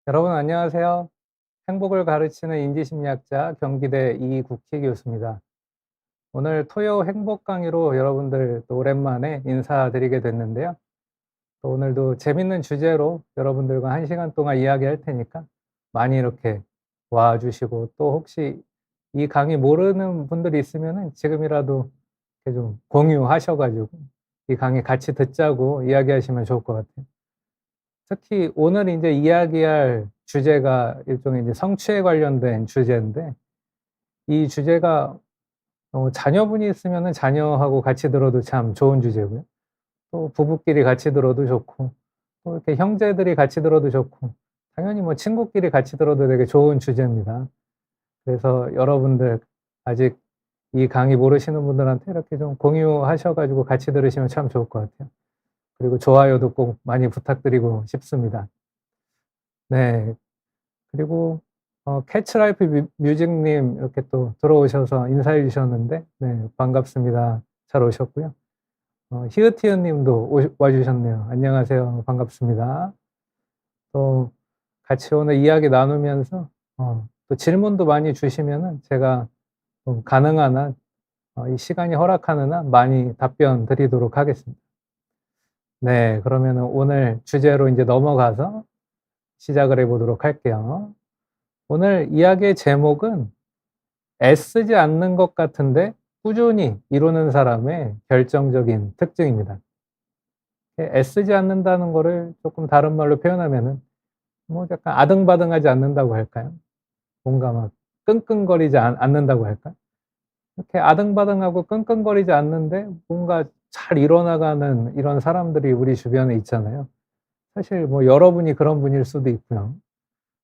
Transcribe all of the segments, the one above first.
여러분 안녕하세요. 행복을 가르치는 인지심리학자 경기대 이국희 교수입니다. 오늘 토요 행복 강의로 여러분들 또 오랜만에 인사드리게 됐는데요. 또 오늘도 재밌는 주제로 여러분들과 1시간 동안 이야기할 테니까 많이 이렇게 와 주시고, 또 혹시 이 강의 모르는 분들이 있으면은 지금이라도 이렇게 좀 공유하셔 가지고 이 강의 같이 듣자고 이야기하시면 좋을 것 같아요. 특히 오늘 인제 이야기할 주제가 일종의 이제 성취에 관련된 주제인데, 이 주제가 자녀분이 있으면은 자녀하고 같이 들어도 참 좋은 주제고요. 또 부부끼리 같이 들어도 좋고, 또 이렇게 형제들이 같이 들어도 좋고, 당연히 뭐 친구끼리 같이 들어도 되게 좋은 주제입니다. 그래서 여러분들 아직 이 강의 모르시는 분들한테 이렇게 좀 공유하셔 가지고 같이 들으시면 참 좋을 것 같아요. 그리고 좋아요도 꼭 많이 부탁드리고 싶습니다. 네. 그리고 캐치 라이프 뮤직님 이렇게 또 들어오셔서 인사해 주셨는데, 네, 반갑습니다. 잘 오셨고요. 히읗히읗 님도 와 주셨네요. 안녕하세요. 반갑습니다. 또 같이 오늘 이야기 나누면서 또 질문도 많이 주시면은 제가 좀 가능한 한 이 시간이 허락하는 한 많이 답변 드리도록 하겠습니다. 네. 그러면은 오늘 주제로 인제 넘어가서 시작을 해 보도록 할게요. 오늘 이야기의 제목은 애쓰지 않는 것 같은데 꾸준히 이루는 사람의 결정적인 특징입니다. 애쓰지 않는다는 거를 쪼끔 다른 말로 표현하면은 뭐 약간 아등바등하지 않는다고 할까요? 뭔가 막 끙끙거리지 않는다고 할까요? 이렇게 아등바등하고 끙끙거리지 않는데 뭔가 잘 이뤄나가는 이런 사람들이 우리 주변에 있잖아요. 사실 뭐 여러분이 그런 분일 수도 있고요.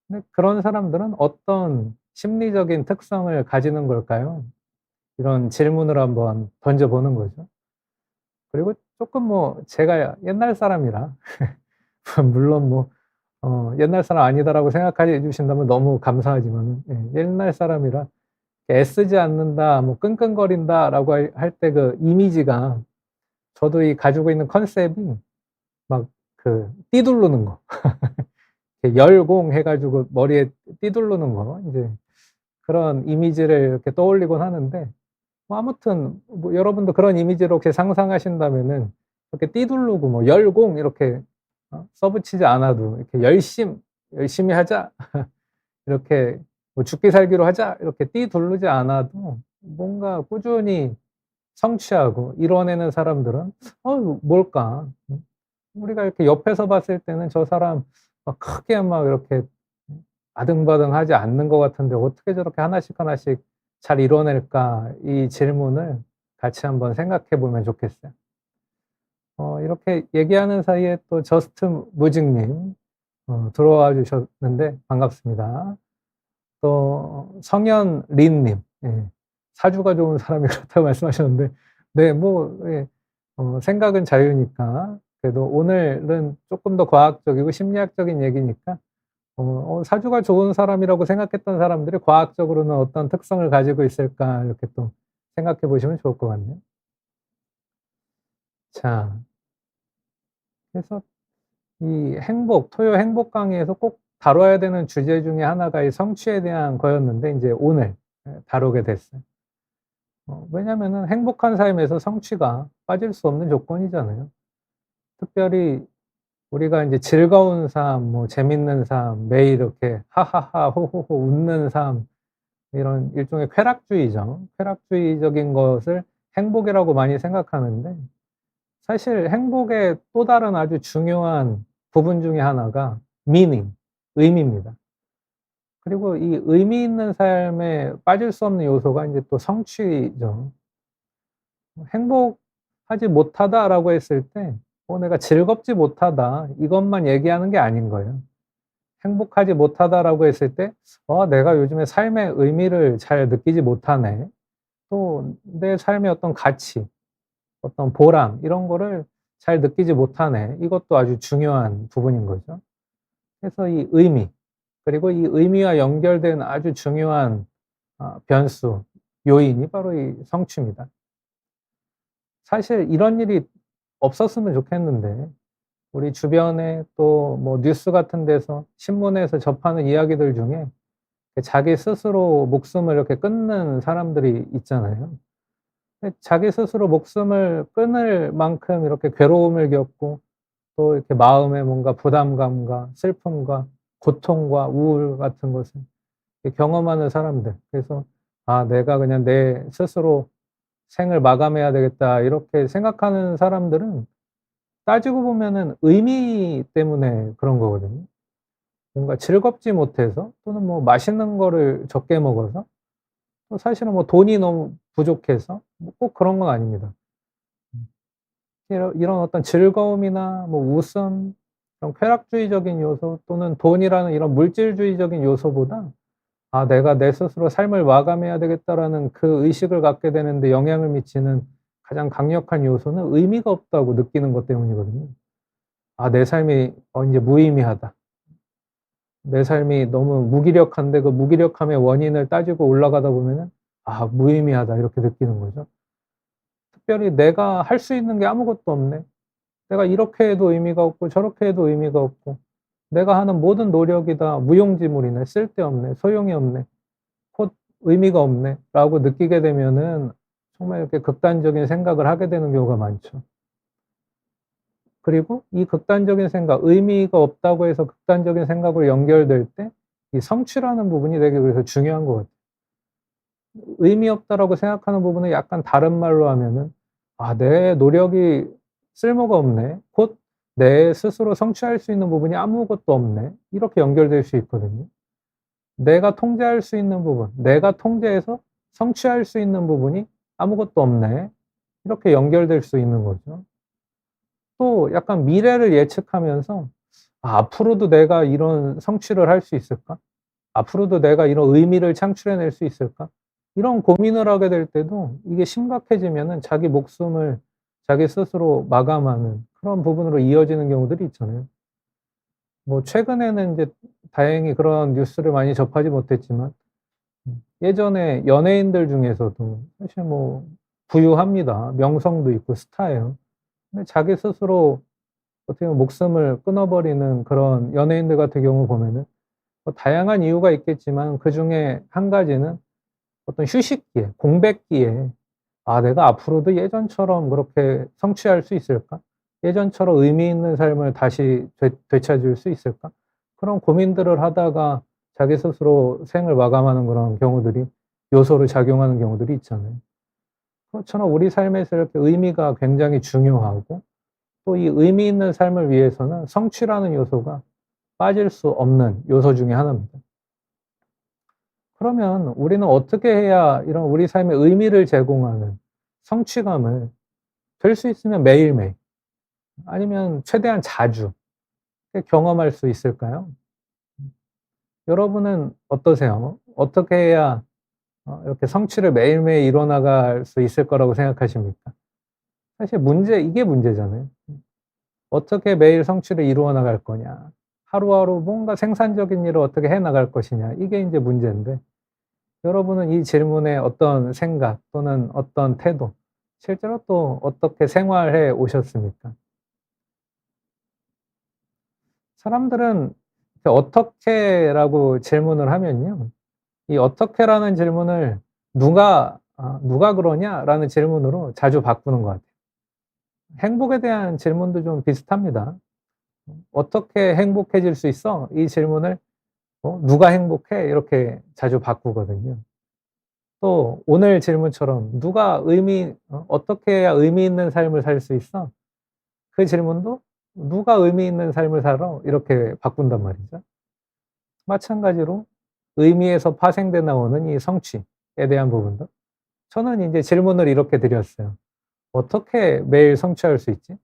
근데 그런 사람들은 어떤 심리적인 특성을 가지는 걸까요? 이런 질문을 한번 던져 보는 거죠. 그리고 쪼끔 뭐 제가 옛날 사람이라 물론 뭐 옛날 사람 아니다라고 생각해 주신다면 너무 감사하지만은, 예, 옛날 사람이라 '애쓰지 않는다. 뭐 끙끙거린다.'라고 할 때 그 이미지가, 저도 이 가지고 있는 컨셉이 막 그 띠두르는 거, 이렇게 열공 해 가지고 머리에 띠두르는 거, 인제 그런 이미지를 이렇게 떠올리곤 하는데, 뭐 아무튼 뭐 여러분도 그런 이미지로 이렇게 상상하신다면은 이렇게 띠두르고 뭐 열공 이렇게 써 붙이지 않아도 이렇게 열심히 하자 이렇게 뭐 죽기 살기로 하자 이렇게 띠두르지 않아도 뭔가 꾸준히 성취하고 이뤄내는 사람들은 뭘까? 우리가 이렇게 옆에서 봤을 때는 저 사람 막 크게 막 이렇게 아등바등하지 않는 것 같은데 어떻게 저렇게 하나씩 하나씩 잘 이뤄낼까? 이 질문을 같이 한번 생각해 보면 좋겠어요. 이렇게 얘기하는 사이에 또 저스트 무직님 들어와 주셨는데 반갑습니다. 또 성현린님, 예, 사주가 좋은 사람이 그렇다고 말씀하셨는데, 네, 뭐, 예, 생각은 자유니까 그래도 오늘은 쪼끔 더 과학적이고 심리학적인 얘기니까 사주가 좋은 사람이라고 생각했던 사람들이 과학적으로는 어떤 특성을 가지고 있을까 이렇게 또 생각해 보시면 좋을 것 같네요. 자, 그래서 이 토요 행복 강의에서 꼭 다뤄야 되는 주제 중에 하나가 이 성취에 대한 거였는데 인제 오늘, 다루게 됐어요. 왜냐면은 행복한 삶에서 성취가 빠질 수 없는 조건이잖아요. 특별히 우리가 인제 즐거운 삶, 뭐 재밌는 삶, 매일 이렇게 하하하 호호호 웃는 삶, 이런 일종의 쾌락주의죠. 쾌락주의적인 것을 행복이라고 많이 생각하는데, 사실 행복의 또 다른 아주 중요한 부분 중에 하나가 meaning, 의미입니다. 그리고 이 의미 있는 삶에 빠질 수 없는 요소가 인제 또 성취죠. '행복하지 못하다.'라고 했을 때 '내가 즐겁지 못하다.' 이것만 얘기하는 게 아닌 거예요. 행복하지 못하다라고 했을 때 '내가 요즘에 삶의 의미를 잘 느끼지 못하네.' 또 '내 삶의 어떤 가치, 어떤 보람 이런 거를 잘 느끼지 못하네.' 이것도 아주 중요한 부분인 거죠. 그래서 이 의미, 그리고 이 의미와 연결된 아주 중요한 변수, 요인이 바로 이 성취입니다. 사실 이런 일이 없었으면 좋겠는데, 우리 주변에 또 뭐 뉴스 같은 데서 신문에서 접하는 이야기들 중에 자기 스스로 목숨을 이렇게 끊는 사람들이 있잖아요. 근데 자기 스스로 목숨을 끊을 만큼 이렇게 괴로움을 겪고 또 이렇게 마음에 뭔가 부담감과 슬픔과 고통과 우울 같은 것을 이렇게 경험하는 사람들. 그래서 '아 내가 그냥 내 스스로 생을 마감해야 되겠다.' 이렇게 생각하는 사람들은 따지고 보면은 의미 때문에 그런 거거든요. 뭔가 즐겁지 못해서 또는 뭐 맛있는 거를 적게 먹어서 또 사실은 뭐 돈이 너무 부족해서 뭐 꼭 그런 건 아닙니다. 음. 이런 어떤 즐거움이나 뭐 웃음, 그런 쾌락주의적인 요소 또는 돈이라는 이런 물질주의적인 요소보다 '아 내가 내 스스로 삶을 마감해야 되겠다.'라는 그 의식을 갖게 되는데 영향을 미치는 가장 강력한 요소는 의미가 없다고 느끼는 것 때문이거든요. '아 내 삶이 인제 무의미하다. 내 삶이 너무 무기력한데 그 무기력함의 원인을 따지고 올라가다 보면은 '아 무의미하다.' 이렇게 느끼는 거죠. 특별히 '내가 할 수 있는 게 아무것도 없네. 내가 이렇게 해도 의미가 없고 저렇게 해도 의미가 없고 내가 하는 모든 노력이 다 무용지물이네. 쓸데없네. 소용이 없네. 곧 의미가 없네.'라고 느끼게 되면은 정말 이렇게 극단적인 생각을 하게 되는 경우가 많죠. 그리고 이 극단적인 생각, 의미가 없다고 해서 극단적인 생각으로 연결될 때 이 성취라는 부분이 되게 그래서 중요한 것 같아요. 의미 없다라고 생각하는 부분은 약간 다른 말로 하면은 '아 내 노력이 쓸모가 없네. 곧 내 스스로 성취할 수 있는 부분이 아무것도 없네.' 이렇게 연결될 수 있거든요. 내가 통제할 수 있는 부분, 내가 통제해서 성취할 수 있는 부분이 아무것도 없네. 이렇게 연결될 수 있는 거죠. 또 약간 미래를 예측하면서 '아 앞으로도 내가 이런 성취를 할 수 있을까? 앞으로도 내가 이런 의미를 창출해 낼 수 있을까?' 이런 고민을 하게 될 때도 이게 심각해지면은 자기 목숨을 자기 스스로 마감하는 그런 부분으로 이어지는 경우들이 있잖아요. 뭐 최근에는 인제 다행히 그런 뉴스를 많이 접하지 못했지만 예전에 연예인들 중에서도 사실 뭐 부유합니다. 명성도 있고 스타예요. 근데 자기 스스로 어떻게 보면 목숨을 끊어 버리는 그런 연예인들 같은 경우 보면은 뭐 다양한 이유가 있겠지만 그중에 한 가지는 어떤 휴식기에 공백기에 '아 내가 앞으로도 예전처럼 그렇게 성취할 수 있을까? 예전처럼 의미 있는 삶을 다시 되찾을 수 있을까?' 그런 고민들을 하다가 자기 스스로 생을 마감하는 그런 경우들이 요소로 작용하는 경우들이 있잖아요. 그것처럼 우리 삶에서 이렇게 의미가 굉장히 중요하고 또 이 의미 있는 삶을 위해서는 성취라는 요소가 빠질 수 없는 요소 중에 하나입니다. 그러면 우리는 어떻게 해야 이런 우리 삶에 의미를 제공하는 성취감을 될 수 있으면 매일매일 아니면 최대한 자주 경험할 수 있을까요? 여러분은 어떠세요? 어떻게 해야 이렇게 성취를 매일매일 이뤄 나갈 수 있을 거라고 생각하십니까? 사실 이게 문제잖아요. 어떻게 매일 성취를 이루어 나갈 거냐. 하루하루 뭔가 생산적인 일을 어떻게 해 나갈 것이냐. 이게 인제 문제인데 여러분은 이 질문에 어떤 생각 또는 어떤 태도, 실제로 또 어떻게 생활해 오셨습니까? 사람들은 "어떻게?"라고 질문을 하면요. 이 "어떻게?"라는 질문을 "누가 그러냐?"라는 질문으로 자주 바꾸는 것 같아요. 행복에 대한 질문도 좀 비슷합니다. "어떻게 행복해질 수 있어?" 이 질문을 "누가 행복해?" 이렇게 자주 바꾸거든요. 또 오늘 질문처럼 "어떻게 해야 의미 있는 삶을 살 수 있어?" 그 질문도 "누가 의미 있는 삶을 살아?" 이렇게 바꾼단 말이죠. 마찬가지로 의미에서 파생돼 나오는 이 성취에 대한 부분도 저는 인제 질문을 이렇게 드렸어요. "어떻게 매일 성취할 수 있지?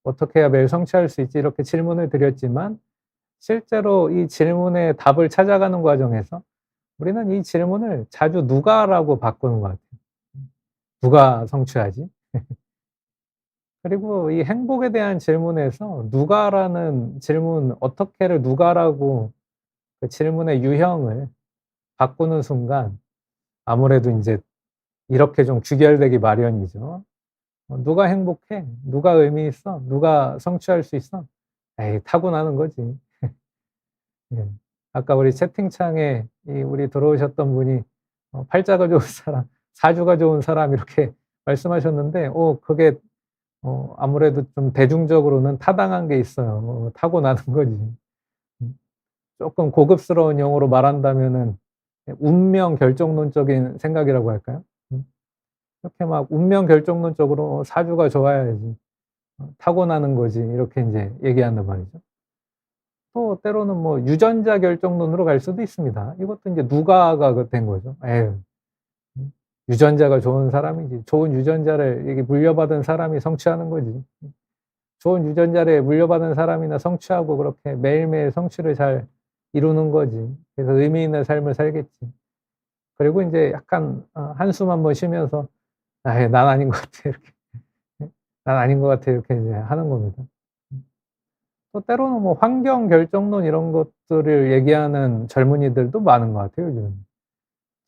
어떻게 해야 매일 성취할 수 있지?" 이렇게 질문을 드렸지만 실제로 이 질문의 답을 찾아가는 과정에서 우리는 이 질문을 자주 "누가?"라고 바꾸는 것 같아요. '누가 성취하지?' 그리고 이 행복에 대한 질문에서 "누가?"라는 질문 "어떻게"를 "누가?"라고 그 질문의 유형을 바꾸는 순간 아무래도 인제 이렇게 좀 귀결되기 마련이죠. 누가 행복해? 누가 의미 있어? 누가 성취할 수 있어? 에이, 타고나는 거지. 예. 아까 우리 채팅창에 이 우리 들어오셨던 분이 팔자가 좋은 사람, 사주가 좋은 사람 이렇게 말씀하셨는데 그게 아무래도 좀 대중적으로는 타당한 게 있어요. 타고나는 거지. 쪼끔 고급스러운 용어로 말한다면은 운명 결정론적인 생각이라고 할까요? 음. 이렇게 막 운명 결정론적으로 사주가 좋아야지 타고나는 거지 이렇게 인제 얘기한단 말이죠. 또 때로는 뭐 유전자 결정론으로 갈 수도 있습니다. 이것도 인제 누가가 된 거죠. 에휴, 음 유전자가 좋은 사람이지. 좋은 유전자를 이게 물려받은 사람이 성취하는 거지. 좋은 유전자를 물려받은 사람이나 성취하고 그렇게 매일매일 성취를 잘 이루는 거지. 그래서 의미 있는 삶을 살겠지. 그리고 인제 약간 한숨 한번 쉬면서 '아이 난 아닌 것 같아.' 이렇게. 예. '난 아닌 것 같아.' 이렇게 이제 하는 겁니다. 음. 또 때로는 뭐 환경 결정론 이런 것들을 얘기하는 젊은이들도 많은 것 같아요, 요즘은.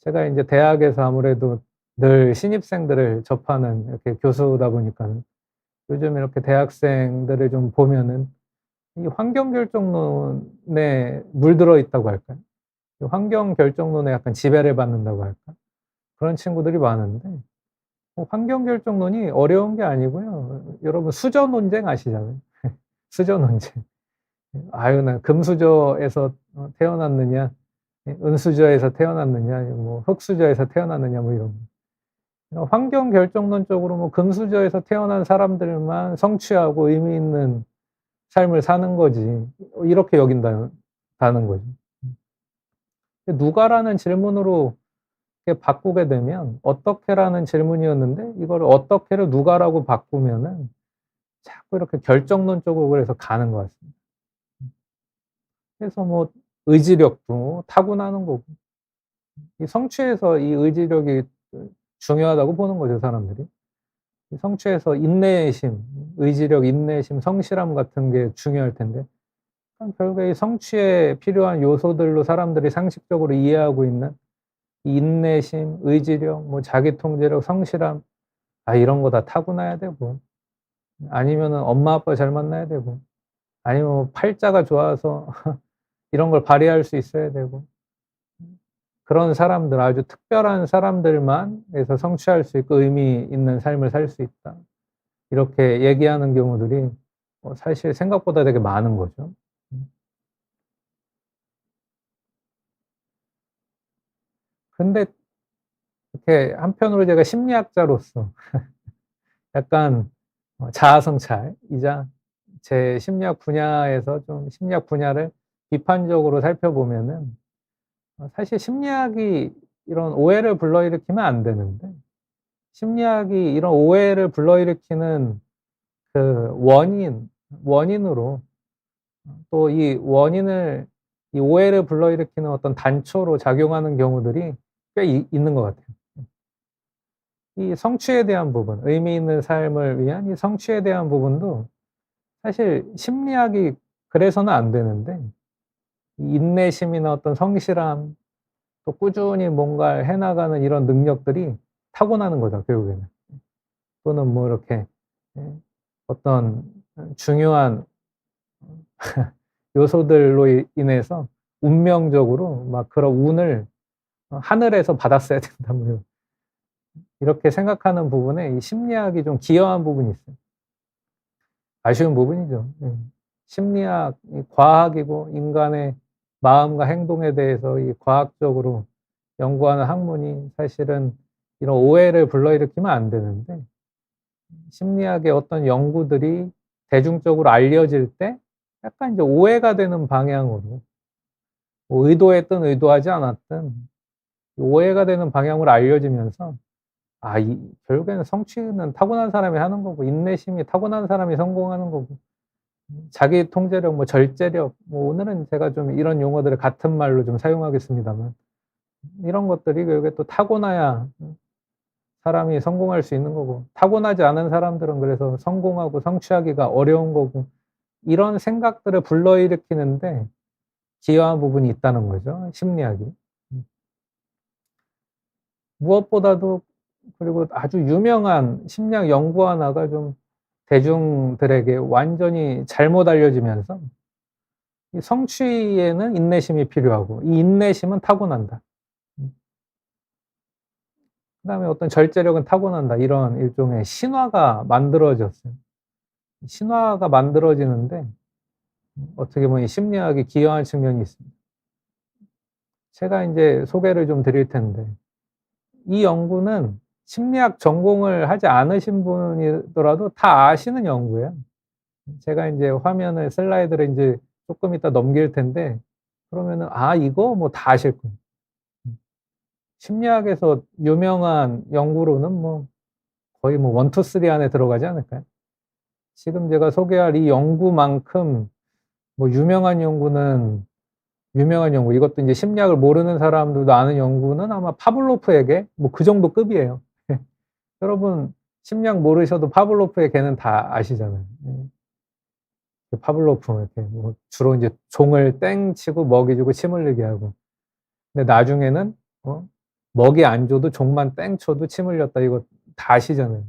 제가 인제 대학에서 아무래도 늘 신입생들을 접하는 이렇게 교수다 보니까는 요즘 이렇게 대학생들을 좀 보면은 이 환경 결정론에 물들어 있다고 할까요? 이 환경 결정론에 약간 지배를 받는다고 할까? 그런 친구들이 많은데 환경 결정론이 어려운 게 아니고요. 여러분 수저 논쟁 아시잖아요. 수저 논쟁. 아유 난 금수저에서 태어났느냐, 은수저에서 태어났느냐, 뭐 흙수저에서 태어났느냐 뭐 이런 거. 이런 환경 결정론적으로 뭐 금수저에서 태어난 사람들만 성취하고 의미 있는 삶을 사는 거지. 이렇게 다는 거죠. 누가라는 질문으로 이렇게 바꾸게 되면 어떻게라는 질문이었는데 이거를 어떻게를 누가라고 바꾸면은 자꾸 이렇게 결정론 쪽으로 그래서 가는 것 같습니다. 그래서 뭐 의지력도 타고나는 거고 이 성취에서 이 의지력이 중요하다고 보는 거죠, 사람들이. 이 성취에서 인내심, 의지력, 인내심, 성실함 같은 게 중요할 텐데 결국에 이 성취에 필요한 요소들로 사람들이 상식적으로 이해하고 있는 이 인내심, 의지력, 뭐 자기 통제력, 성실함 이런 거 다 타고나야 되고 아니면은 엄마 아빠 잘 만나야 되고 아니면 뭐 팔자가 좋아서 이런 걸 발휘할 수 있어야 되고 그런 사람들 아주 특별한 사람들만 해서 성취할 수 있고 의미 있는 삶을 살 수 있다. 이렇게 얘기하는 경우들이 사실 생각보다 되게 많은 거죠. 음. 근데 이렇게 한편으로 제가 심리학자로서 약간 자아 성찰이자 제 심리학 분야에서 좀 심리학 분야를 비판적으로 살펴보면은 사실 심리학이 이런 오해를 불러일으키면 안 되는데 심리학이 이런 오해를 불러일으키는 그 원인으로 또 이 오해를 불러일으키는 어떤 단초로 작용하는 경우들이 꽤 있는 것 같아요. 이 성취에 대한 부분, 의미 있는 삶을 위한 이 성취에 대한 부분도 사실 심리학이 그래서는 안 되는데 이 인내심이나 어떤 성실함 또 꾸준히 뭔가를 해 나가는 이런 능력들이 타고나는 거죠, 결국에는. 또는 뭐 이렇게 예 어떤 중요한 요소들로 인해서 운명적으로 막 그런 운을 하늘에서 받았어야 된다 뭐 이렇게 생각하는 부분에 이 심리학이 좀 기여한 부분이 있어요. 아쉬운 부분이죠. 예. 심리학이 과학이고 인간의 마음과 행동에 대해서 이 과학적으로 연구하는 학문이 사실은 이런 오해를 불러일으키면 안 되는데 심리학의 어떤 연구들이 대중적으로 알려질 때 약간 이제 오해가 되는 방향으로 뭐 의도했든 의도하지 않았든 오해가 되는 방향으로 알려지면서 이 결국에는 성취는 타고난 사람이 하는 거고 인내심이 타고난 사람이 성공하는 거고 자기 통제력 뭐 절제력 뭐 오늘은 제가 좀 이런 용어들을 같은 말로 좀 사용하겠습니다만 이런 것들이 결국에 또 타고나야 사람이 성공할 수 있는 거고 타고나지 않은 사람들은 그래서 성공하고 성취하기가 어려운 거고 이런 생각들을 불러일으키는데 기여한 부분이 있다는 거죠, 심리학이. 음. 무엇보다도 그리고 아주 유명한 심리학 연구 하나가 좀 대중들에게 완전히 잘못 알려지면서 이 성취에는 인내심이 필요하고 이 인내심은 타고난다. 음. 그다음에 어떤 절제력은 타고난다. 이런 일종의 신화가 만들어졌어요. 신화가 만들어지는데 어떻게 보면 이 심리학이 기여한 측면이 있습니다. 제가 인제 소개를 좀 드릴 텐데 이 연구는 심리학 전공을 하지 않으신 분이더라도 다 아시는 연구예요. 제가 인제 화면을 슬라이드를 인제 쪼끔 이따 넘길 텐데 그러면은 이거 뭐 다 아실 거예요. 음. 심리학에서 유명한 연구로는 뭐 거의 뭐 1, 2, 3 안에 들어가지 않을까요? 지금 제가 소개할 이 연구만큼 뭐 유명한 연구, 이것도 인제 심리학을 모르는 사람들도 아는 연구는 아마 파블로프의 개 뭐 그 정도 급이에요. 여러분 심리학 모르셔도 파블로프의 개는 다 아시잖아요. 예. 그 파블로프 이렇게 뭐 주로 인제 종을 땡 치고 먹이 주고 침 흘리게 하고. 근데 나중에는 먹이 안 줘도 종만 땡 쳐도 침 흘렸다, 이거 다 아시잖아요.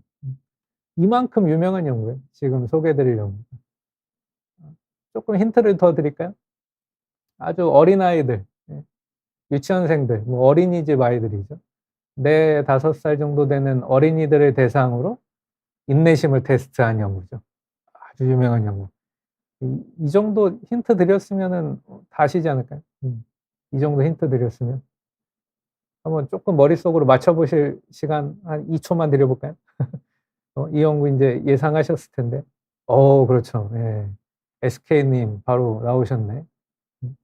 이만큼 유명한 연구예요, 지금 소개해 드릴 연구가. 쪼끔 힌트를 더 드릴까요? 아주 어린아이들, 예, 유치원생들, 뭐 어린이집 아이들이죠. 4-5살 정도 되는 어린이들을 대상으로 인내심을 테스트한 연구죠. 아주 유명한 연구. 이 정도 힌트 드렸으면은 다 아시지 않을까요? 이 정도 힌트 드렸으면. 한번 쪼끔 머릿속으로 맞춰 보실 시간 한 2 초만 드려 볼까요? 이 연구 인제 예상하셨을 텐데. 그렇죠. 예. SK님 바로 나오셨네. 음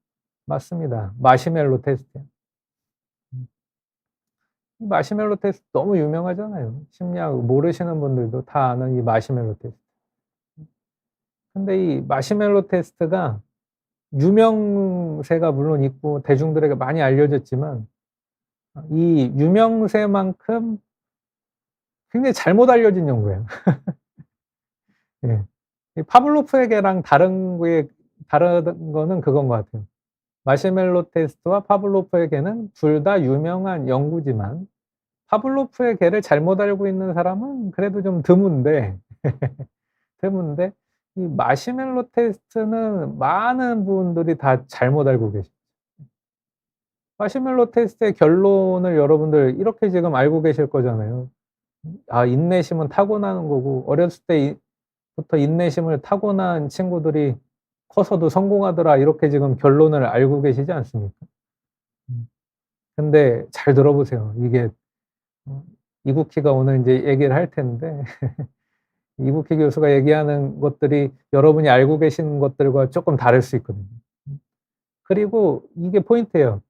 맞습니다. 마시멜로 테스트요. 음. 이 마시멜로 테스트 너무 유명하잖아요. 심리학 모르시는 분들도 다 아는 이 마시멜로 테스트. 근데 이 마시멜로 테스트가 유명세가 물론 있고 대중들에게 많이 알려졌지만 이 유명세만큼 굉장히 잘못 알려진 연구예요. 예. 이 파블로프의 개랑 다른 거는 그건 것 같아요. 마시멜로 테스트와 파블로프의 개는 둘 다 유명한 연구지만 파블로프의 개를 잘못 알고 있는 사람은 그래도 좀 드문데 드문데 이 마시멜로 테스트는 많은 분들이 다 잘못 알고 계셔요. 마시멜로 테스트의 결론을 여러분들 이렇게 지금 알고 계실 거잖아요. 인내심은 타고나는 거고 어렸을 때 부터 인내심을 타고난 친구들이 커서도 성공하더라, 이렇게 지금 결론을 알고 계시지 않습니까? 음. 근데 잘 들어보세요. 이게 이국희가 오늘 인제 얘기를 할 텐데 이국희 교수가 얘기하는 것들이 여러분이 알고 계시는 것들과 쪼끔 다를 수 있거든요. 음. 그리고 이게 포인트예요.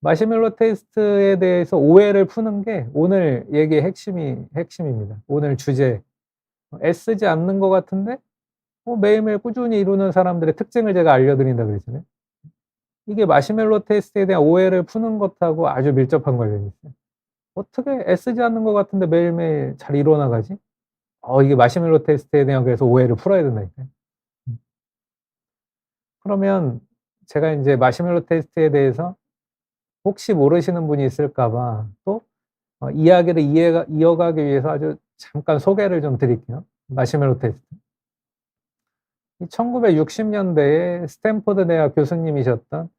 마시멜로 테스트에 대해서 오해를 푸는 게 오늘 얘기의 핵심입니다. 오늘 주제. 애쓰지 않는 것 같은데 매일매일 꾸준히 이루는 사람들의 특징을 제가 알려드린다 그랬잖아요. 이게 마시멜로 테스트에 대한 오해를 푸는 것하고 아주 밀접한 관련이 있어요. '어떻게 애쓰지 않는 것 같은데 매일매일 잘 이루어 나가지?' 이게 마시멜로 테스트에 대한, 그래서 오해를 풀어야 된다니까요. 음. 그러면 제가 인제 마시멜로 테스트에 대해서 혹시 모르시는 분이 있을까 봐 또 이야기를 이어가기 위해서 아주 잠깐 소개를 좀 드릴게요. 마시멜로 테스트. 이 1960 년대에 스탠포드 대학 교수님이셨던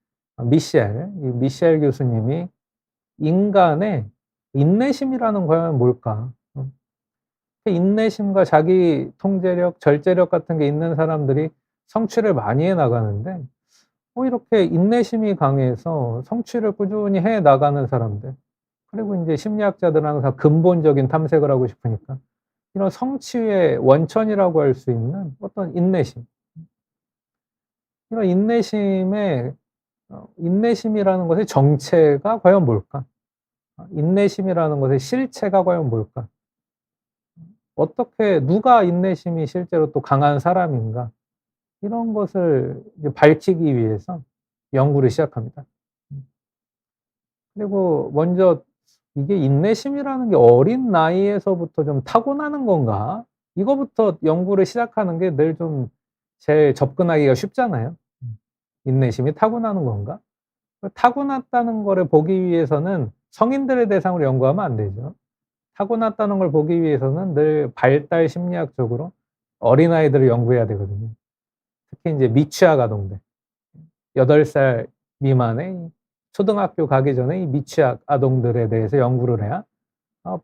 미셸 교수님이 인간의 인내심이라는 과연 뭘까? 인내심과 자기 통제력, 절제력 같은 게 있는 사람들이 성취를 많이 해 나가는데 이렇게 인내심이 강해서 성취를 꾸준히 해 나가는 사람들, 그리고 인제 심리학자들은 항상 근본적인 탐색을 하고 싶으니까 이런 성취의 원천이라고 할 수 있는 어떤 인내심. 이런 인내심이라는 것의 정체가 과연 뭘까? 인내심이라는 것의 실체가 과연 뭘까? 누가 인내심이 실제로 또 강한 사람인가? 이런 것을 이제 밝히기 위해서 연구를 시작합니다. 음. 그리고 먼저 이게 인내심이라는 게 어린 나이에서부터 좀 타고나는 건가? 이거부터 연구를 시작하는 게 늘 좀 제일 접근하기가 쉽잖아요. 인내심이 타고나는 건가? 타고났다는 거를 보기 위해서는 성인들을 대상으로 연구하면 안 되죠. 타고났다는 걸 보기 위해서는 늘 발달 심리학적으로 어린아이들을 연구해야 되거든요. 특히 인제 미취학 아동들, 8살 미만의 초등학교 가기 전에 이 미취학 아동들에 대해서 연구를 해야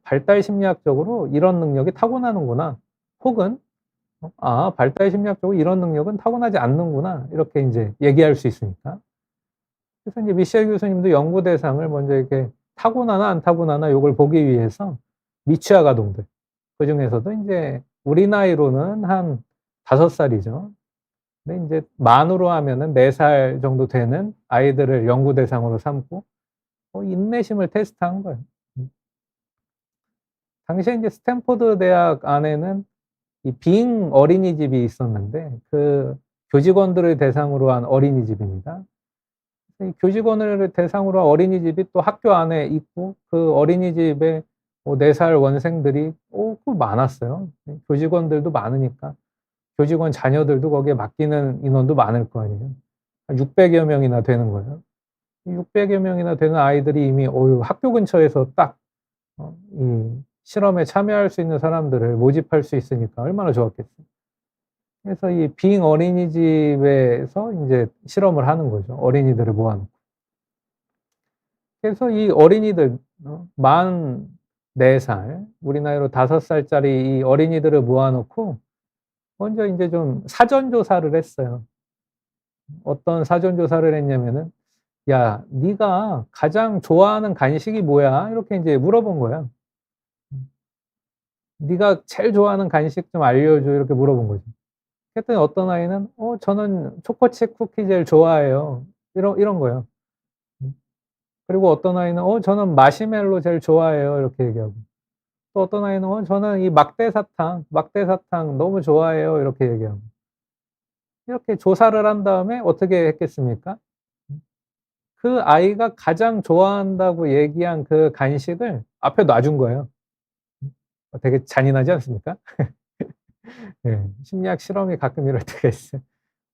발달 심리학적으로 '이런 능력이 타고나는구나.' 혹은 '발달 심리학적으로 이런 능력은 타고나지 않는구나.' 이렇게 인제 얘기할 수 있으니까. 그래서 인제 미셸 교수님도 연구 대상을 먼저 이렇게 타고나나 안 타고나나 요걸 보기 위해서 미취학 아동들, 그중에서도 인제 우리 나이로는 한 5 살이죠. 근데 인제 만으로 하면은 4살 정도 되는 아이들을 연구 대상으로 삼고 인내심을 테스트한 거예요. 음. 당시에 인제 스탠포드 대학 안에는 이 빙 어린이집이 있었는데 그 교직원들을 대상으로 한 어린이집입니다. 이 교직원을 대상으로 한 어린이집이 또 학교 안에 있고 그 어린이집에 4살 원생들이 그 많았어요. 교직원들도 많으니까 교직원 자녀들도 거기에 맡기는 인원도 많을 거 아니에요. 한 600여 명이나 되는 거예요. 600여 명이나 되는 아이들이 이미 학교 근처에서 딱 이 실험에 참여할 수 있는 사람들을 모집할 수 있으니까 얼마나 좋았겠어요. 그래서 이 빙 어린이집에서 인제 실험을 하는 거죠, 어린이들을 모아 놓고. 그래서 이 어린이들 만 4 살, 우리 나이로 5 살짜리 이 어린이들을 모아 놓고 먼저 인제 좀 사전 조사를 했어요. 어떤 사전 조사를 했냐면은 "야, 네가 가장 좋아하는 간식이 뭐야?" 이렇게 인제 물어본 거예요. 음. "네가 제일 좋아하는 간식 좀 알려줘." 이렇게 물어본 거죠. 그랬더니 어떤 아이는 저는 초코칩 쿠키 제일 좋아해요." 이런 거예요. 음. 그리고 어떤 아이는 저는 마시멜로 제일 좋아해요." 이렇게 얘기하고. 또 어떤 아이는 저는 이 막대사탕 너무 좋아해요." 이렇게 얘기하고. 이렇게 조사를 한 다음에 어떻게 했겠습니까? 음. 그 아이가 가장 좋아한다고 얘기한 그 간식을 앞에 놔준 거예요. 되게 잔인하지 않습니까? 예. 심리학 실험이 가끔 이럴 때가 있어요.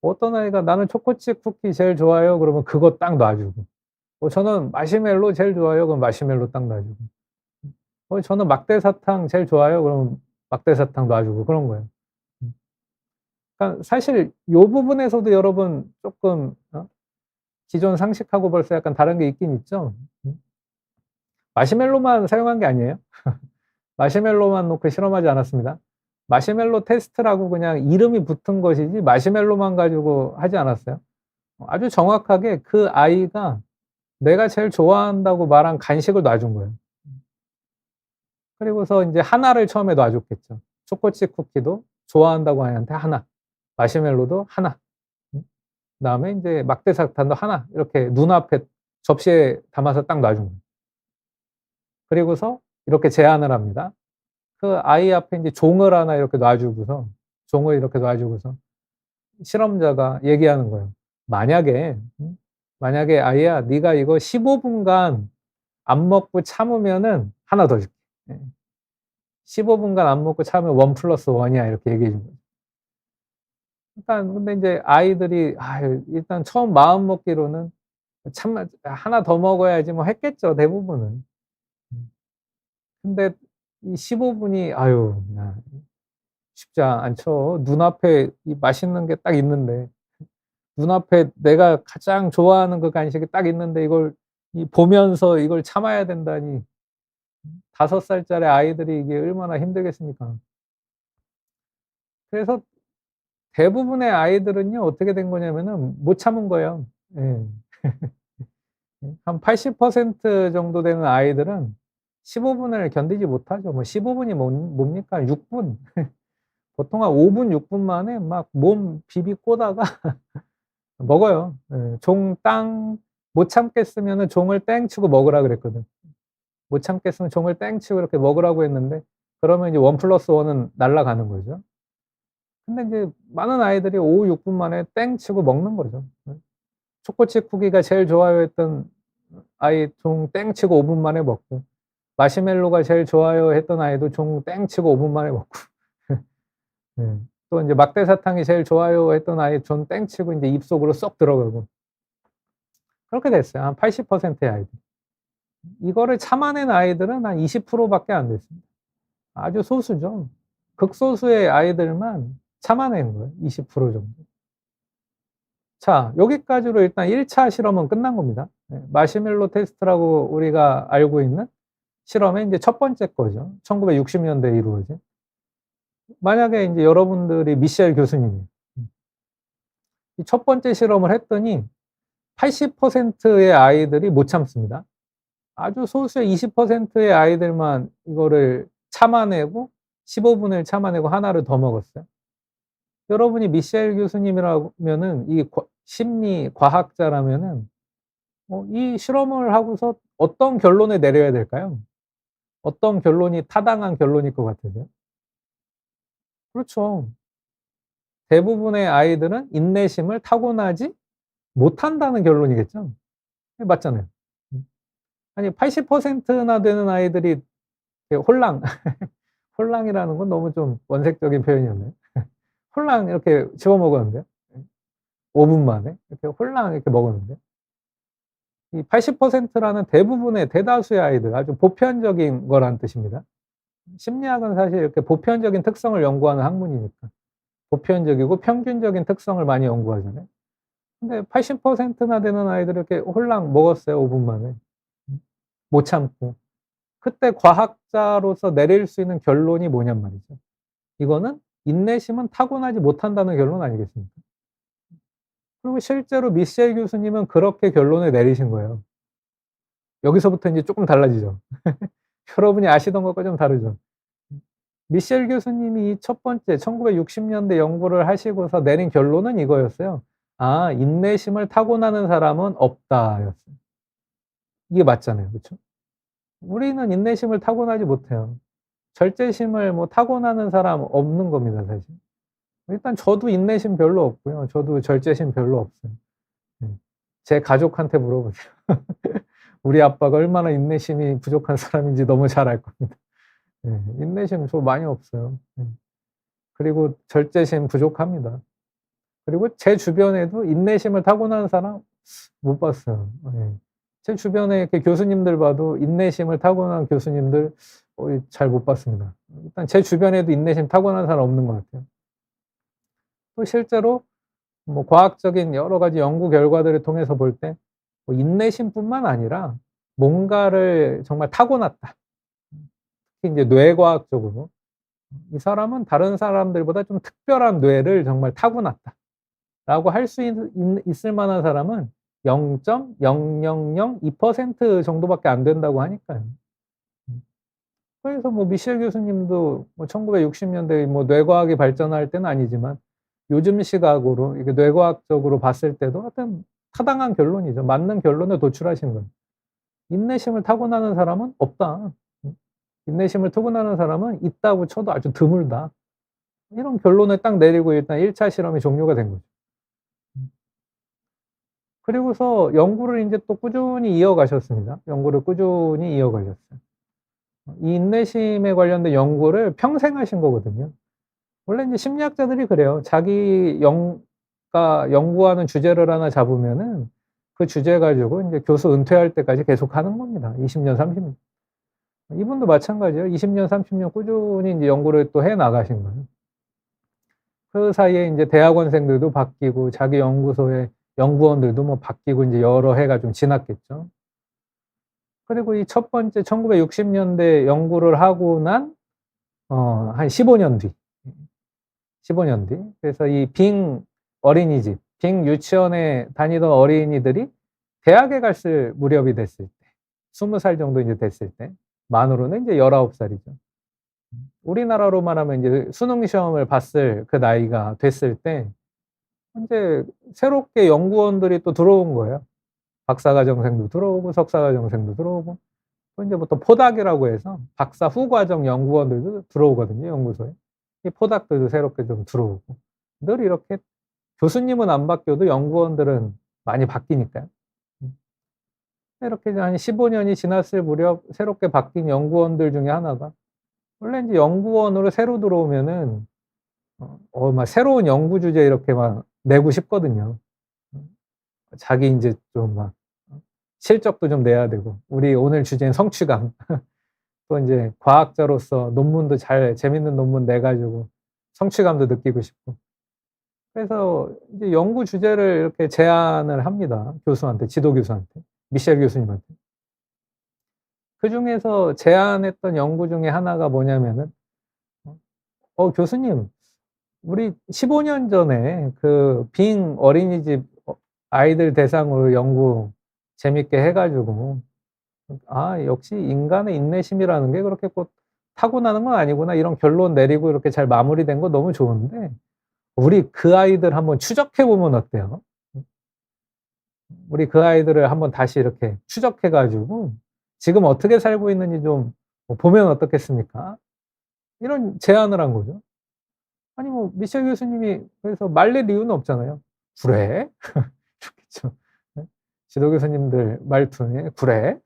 어떤 아이가 "나는 초코칩 쿠키 제일 좋아해요." 그러면 그거 딱 놔 주고. "저는 마시멜로 제일 좋아해요." 그럼 마시멜로 딱 놔 주고. "저는 막대사탕 제일 좋아해요." 그러면 막대사탕 놔 주고 그런 거예요. 음. 그러니까 사실 요 부분에서도 여러분 쪼끔 기존 상식하고 벌써 약간 다른 게 있긴 있죠. 음. 마시멜로만 사용한 게 아니에요. 마시멜로만 놓고 실험하지 않았습니다. 마시멜로 테스트라고 그냥 이름이 붙은 것이지 마시멜로만 가지고 하지 않았어요. 아주 정확하게 그 아이가 내가 제일 좋아한다고 말한 간식을 놔 준 거예요. 그리고서 인제 하나를 처음에 놔 줬겠죠. 초코칩 쿠키도 좋아한다고 아이한테 하나, 마시멜로도 하나, 그다음에 인제 막대사탕도 하나 이렇게 눈앞에 접시에 담아서 딱 놔 준 거예요. 그리고서 이렇게 제안을 합니다. 그 아이 앞에 인제 종을 하나 이렇게 놔 주고서 종을 이렇게 놔 주고서 실험자가 얘기하는 거예요. "만약에 만약에 아이야 네가 이거 15 분간 안 먹고 참으면은 하나 더 줄게. 예. 15 분간 안 먹고 참으면 1 플러스 1 이야." 이렇게 얘기해 준 거죠. 그러니까 근데 인제 아이들이 일단 처음 마음 먹기로는 참아 하나 더 먹어야지 뭐 했겠죠, 대부분은. 음. 근데 이 15 분이 야 쉽지 않죠. 눈앞에 이 맛있는 게 딱 있는데 눈앞에 내가 가장 좋아하는 그 간식이 딱 있는데 이걸 보면서 이걸 참아야 된다니 5 살짜리 아이들이 이게 얼마나 힘들겠습니까. 그래서 대부분의 아이들은요 어떻게 된 거냐면은 못 참은 거예요. 예. 한 80% 정도 되는 아이들은 15 분을 견디지 못하죠. 뭐 15 분이 뭡니까? 6 분. 보통 한 5 분, 6분 만에 막 몸 비비 꼬다가 먹어요. 예. 종 땅 못 참겠으면은 종을 땡 치고 먹으라 그랬거든. 못 참겠으면 종을 땡 치고 이렇게 먹으라고 했는데 그러면 이제 1 플러스 1은 날아가는 거죠. 근데 인제 많은 아이들이 5-6분 만에 땡 치고 먹는 거죠. 초코칩 쿠키가 제일 좋아요했던 아이 종 땡 치고 5분 만에 먹고 마시멜로가 제일 좋아요 했던 아이도 종 땡 치고 5분 만에 먹고 예. 또 인제 막대사탕이 제일 좋아요 했던 아이 종 땡 치고 인제 입속으로 쏙 들어가고 그렇게 됐어요. 한 80%의 아이들이. 이거를 참아낸 아이들은 한 20% 밖에 안 됐습니다. 아주 소수죠. 극소수의 아이들만 참아낸 거예요. 20% 정도. 자, 여기까지로 일단 1차 실험은 끝난 겁니다. 마시멜로 테스트라고 우리가 알고 있는 실험의 인제 첫 번째 거죠. 1960 년대에 이루어진. 만약에 인제 여러분들이 미셸 교수님이에요. 이 첫 번째 실험을 했더니 80%의 아이들이 못 참습니다. 아주 소수의 20%의 아이들만 이거를 참아내고 15 분을 참아내고 하나를 더 먹었어요. 여러분이 미셸 교수님이라면은 이 심리 과학자라면은 이 실험을 하고서 어떤 결론을 내려야 될까요? 어떤 결론이 타당한 결론일 것 같으세요? 그렇죠. 대부분의 아이들은 인내심을 타고나지 못한다는 결론이겠죠. 네, 맞잖아요. 음. 아니 80%나 되는 아이들이 홀랑 홀랑이라는 건 너무 좀 원색적인 표현이었네요. 홀랑 이렇게 집어 먹었는데요. 5분 만에 이렇게 홀랑 이렇게 먹었는데 이 80%라는 대부분의 대다수의 아이들 아주 보편적인 거란 뜻입니다. 심리학은 사실 이렇게 보편적인 특성을 연구하는 학문이니까 보편적이고 평균적인 특성을 많이 연구하잖아요. 근데 80%나 되는 아이들이 이렇게 홀랑 먹었어요, 5분 만에. 못 참고. 그때 과학자로서 내릴 수 있는 결론이 뭐냔 말이죠. 이거는 인내심은 타고나지 못한다는 결론 아니겠습니까? 그리고 실제로 미셸 교수님은 그렇게 결론을 내리신 거예요. 여기서부터 인제 쪼끔 달라지죠. 여러분이 아시던 것과 좀 다르죠. 미셸 교수님이 이 첫 번째 1960 년대 연구를 하시고서 내린 결론은 이거였어요. '아 인내심을 타고나는 사람은 없다.'였어요. 이게 맞잖아요. 그쵸? 우리는 인내심을 타고나지 못해요. 절제심을 뭐 타고나는 사람 없는 겁니다 사실. 일단 저도 인내심 별로 없고요. 저도 절제심 별로 없어요. 네. 제 가족한테 물어보세요. 우리 아빠가 얼마나 인내심이 부족한 사람인지 너무 잘 알 겁니다. 예. 인내심 저 많이 없어요. 그리고 절제심 부족합니다. 그리고 제 주변에도 인내심을 타고나는 사람 못 봤어요. 예. 제 주변에 이렇게 교수님들 봐도 인내심을 타고난 교수님들 잘 못 봤습니다. 일단 제 주변에도 인내심 타고난 사람 없는 것 같아요. 또 실제로 뭐 과학적인 여러 가지 연구 결과들을 통해서 볼 때 인내심뿐만 아니라 뭔가를 정말 타고났다. 특히 인제 뇌과학적으로 '이 사람은 다른 사람들보다 좀 특별한 뇌를 정말 타고났다.'라고 할 수 있을 만한 사람은 0.0002% 정도밖에 안 된다고 하니까요. 음. 그래서 뭐 미셸 교수님도 뭐 1960 년대에 뭐 뇌과학이 발전할 때는 아니지만 요즘 시각으로 이게 뇌과학적으로 봤을 때도 하여튼 타당한 결론이죠. 맞는 결론을 도출하신 거예요. '인내심을 타고나는 사람은 없다. 인내심을 타고나는 사람은 있다고 쳐도 아주 드물다.' 이런 결론을 딱 내리고 일단 1차 실험이 종료가 된 거죠. 음. 그리고서 연구를 인제 또 꾸준히 이어가셨습니다. 연구를 꾸준히 이어가셨어요. 이 인내심에 관련된 연구를 평생 하신 거거든요. 원래 인제 심리학자들이 그래요. 자기 연구하는 주제를 하나 잡으면은 그 주제 가지고 인제 교수 은퇴할 때까지 계속 하는 겁니다. 20 년, 30 년. 이분도 마찬가지예요. 20 년, 30년 꾸준히 인제 연구를 또 해 나가신 거예요. 그 사이에 인제 대학원생들도 바뀌고 자기 연구소의 연구원들도 뭐 바뀌고 인제 여러 해가 좀 지났겠죠. 그리고 이 첫 번째 1960 년대 연구를 하고 난 한 15년 뒤, 15년 뒤 그래서 이 빙 어린이집, 빙 유치원에 다니던 어린이들이 대학에 갔을 무렵이 됐을 때 20살 정도 인제 됐을 때 만으로는 인제 19 살이죠. 우리나라로 말하면 인제 수능 시험을 봤을 그 나이가 됐을 때 인제 새롭게 연구원들이 또 들어온 거예요. 박사과정생도 들어오고 석사과정생도 들어오고 또 인제부터 포닥이라고 해서 박사 후과정 연구원들도 들어오거든요, 연구소에. 이 포닥들도 새롭게 좀 들어오고. 늘 이렇게 교수님은 안 바뀌어도 연구원들은 많이 바뀌니까요. 음. 이렇게 이제 한 15 년이 지났을 무렵 새롭게 바뀐 연구원들 중에 하나가 원래 인제 연구원으로 새로 들어오면은 막 새로운 연구 주제 이렇게 막 내고 싶거든요. 음. 자기 인제 좀 막 실적도 좀 내야 되고 우리 오늘 주제는 성취감. 또 인제 과학자로서 논문도 잘 재밌는 논문 내 가지고 성취감도 느끼고 싶고. 그래서 이제 연구 주제를 이렇게 제안을 합니다, 교수한테, 지도 교수한테, 미셸 교수님한테. 그중에서 제안했던 연구 중에 하나가 뭐냐면은 교수님, 우리 15년 전에 그 빙 어린이집 아이들 대상으로 연구 재밌게 해 가지고 '아 역시 인간의 인내심이라는 게 그렇게 꼭 타고나는 건 아니구나.' 이런 결론 내리고 이렇게 잘 마무리된 거 너무 좋은데 우리 그 아이들 한번 추적해 보면 어때요? 우리 그 아이들을 한번 다시 이렇게 추적해 가지고 지금 어떻게 살고 있는지 좀 보면 어떻겠습니까? 이런 제안을 한 거죠. 아니 뭐 미셸 교수님이 그래서 말릴 이유는 없잖아요. "그래?" 좋겠죠. 네. 지도 교수님들 말투에 "그래?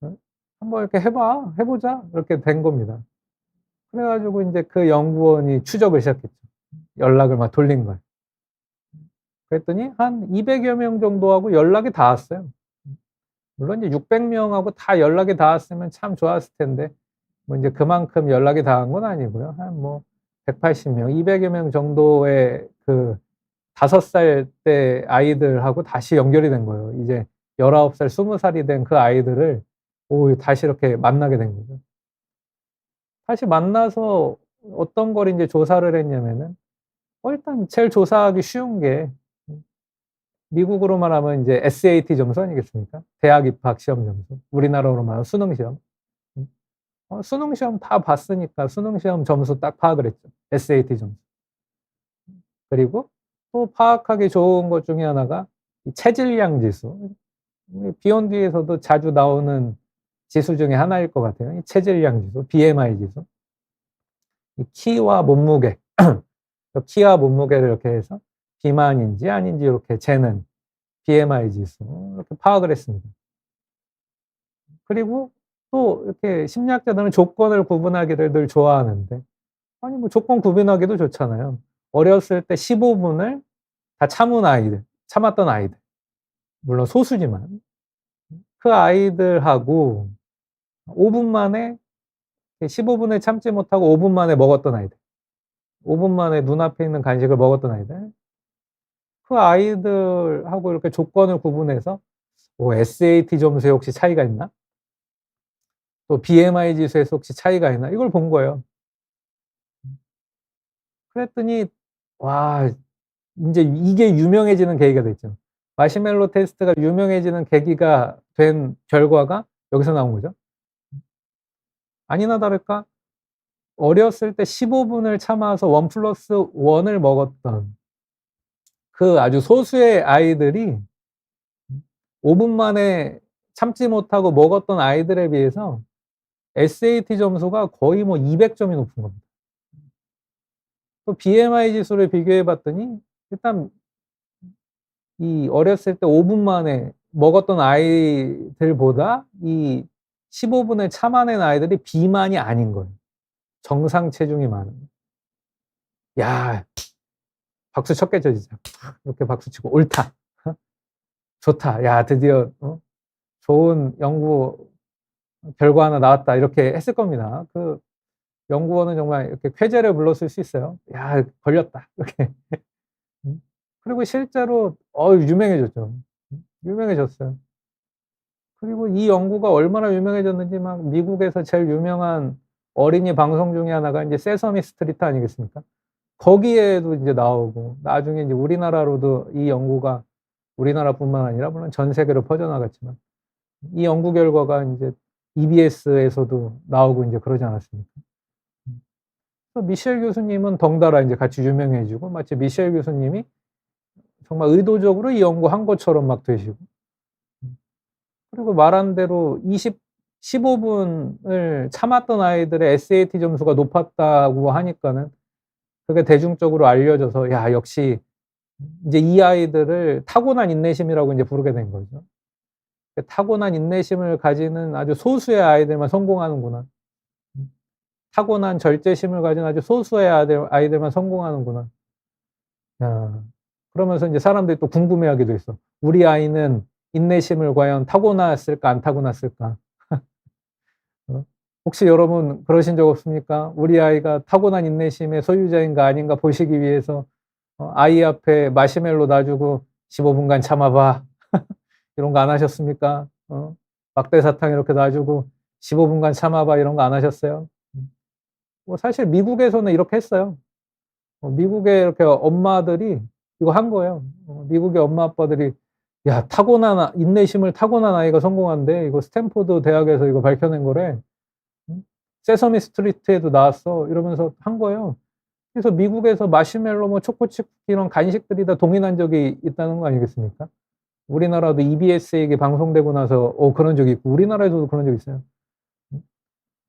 어? 한번 이렇게 해 봐. 해 보자." 이렇게 된 겁니다. 그래 가지고 인제 그 연구원이 추적을 시작했죠. 연락을 막 돌린 거예요. 그랬더니 한 200여 명 정도하고 연락이 닿았어요. 물론 이제 600 명하고 다 연락이 닿았으면 참 좋았을 텐데 뭐 인제 그만큼 연락이 닿은 건 아니고요. 한 뭐 180 명, 200여 명 정도의 그 5살 때 아이들하고 다시 연결이 된 거예요. 이제 19 살, 20 살이 된 그 아이들을 다시 이렇게 만나게 된 거죠. 다시 만나서 어떤 걸 인제 조사를 했냐면은 일단 제일 조사하기 쉬운 게 미국으로 말하면 인제 SAT 점수 아니겠습니까? 대학 입학 시험 점수. 우리나라로 말하면 수능 시험. 음. 수능 시험 다 봤으니까 수능 시험 점수 딱 파악을 했죠, SAT 점수. 그리고 또 파악하기 좋은 것 중에 하나가 이 체질량 지수. 비욘드에서도 자주 나오는 지수 중에 하나일 것 같아요. 이 체질량 지수, BMI 지수. 이 키와 몸무게, 그 키와 몸무게를 이렇게 해서 비만인지 아닌지 이렇게 재는 BMI 지수 이렇게 파악을 했습니다. 그리고 또 이렇게 심리학자들은 조건을 구분하기를 늘 좋아하는데 아니 뭐 조건 구분하기도 좋잖아요. 어렸을 때 15 분을 다 참은 아이들, 참았던 아이들. 물론 소수지만 그 아이들하고 5분 만에 15 분을 참지 못하고 5분 만에 먹었던 아이들. 5분 만에 눈앞에 있는 간식을 먹었던 아이들. 그 아이들하고 이렇게 조건을 구분해서 SAT 점수에 혹시 차이가 있나? 또 BMI 지수에서 혹시 차이가 있나? 이걸 본 거예요. 그랬더니 와 인제 이게 유명해지는 계기가 됐죠. 마시멜로 테스트가 유명해지는 계기가 된 결과가 여기서 나온 거죠. 아니나 다를까 어렸을 때 15 분을 참아서 1+1을 먹었던 그 아주 소수의 아이들이 5분 만에 참지 못하고 먹었던 아이들에 비해서 SAT 점수가 거의 뭐 200 점이 높은 겁니다. 또 BMI 지수를 비교해 봤더니 일단 이 어렸을 때 5분 만에 먹었던 아이들보다 이 15 분을 참아낸 아이들이 비만이 아닌 거예요. 정상 체중이 많은 거예요. 야 박수 쳤겠죠 진짜. 이렇게 박수 치고 '옳다. 좋다. 야 드디어 좋은 연구 결과 하나 나왔다.' 이렇게 했을 겁니다. 그 연구원은 정말 이렇게 쾌재를 불렀을 수 있어요. '야 걸렸다.' 이렇게. 그리고 실제로 유명해졌죠. 유명해졌어요. 그리고 이 연구가 얼마나 유명해졌는지 막 미국에서 제일 유명한 어린이 방송 중에 하나가 인제 세서미 스트리트 아니겠습니까? 거기에도 인제 나오고 나중에 인제 우리나라로도 이 연구가 우리나라뿐만 아니라 물론 전 세계로 퍼져나갔지만 이 연구 결과가 인제 EBS에서도 나오고 인제 그러지 않았습니까? 음. 또 미셸 교수님은 덩달아 인제 같이 유명해지고 마치 미셸 교수님이 정말 의도적으로 이 연구한 것처럼 막 되시고 그리고 말한 대로 15 분을 참았던 아이들의 SAT 점수가 높았다고 하니까는 그게 대중적으로 알려져서 야 역시 인제 이 아이들을 타고난 인내심이라고 인제 부르게 된 거죠. 그 '타고난 인내심을 가지는 아주 소수의 아이들만 성공하는구나. 음. 타고난 절제심을 가진 아주 소수의 아이들만 성공하는구나.' 야 그러면서 인제 사람들이 또 궁금해하기도 했어. '우리 아이는 인내심을 과연 타고났을까 안 타고났을까?' 어? 혹시 여러분 그러신 적 없습니까? 우리 아이가 타고난 인내심의 소유자인가 아닌가 보시기 위해서 아이 앞에 마시멜로 놔주고 "15 분간 참아 봐." 이런 거 안 하셨습니까? 막대사탕 이렇게 놔주고 "15 분간 참아 봐." 이런 거 안 하셨어요? 뭐 사실 미국에서는 이렇게 했어요. 미국의 이렇게 엄마들이 이거 한 거예요. 미국의 엄마 아빠들이 "야, 인내심을 타고난 아이가 성공한대. 이거 스탠포드 대학에서 이거 밝혀낸 거래. 응? 세서미 스트리트에도 나왔어." 이러면서 한 거예요. 그래서 미국에서 마시멜로 뭐 초코칩 이런 간식들이 다 동인한 적이 있다는 거 아니겠습니까? 우리나라도 EBS에 이게 방송되고 나서 그런 적이 있고 우리나라에서도 그런 적이 있어요. 음.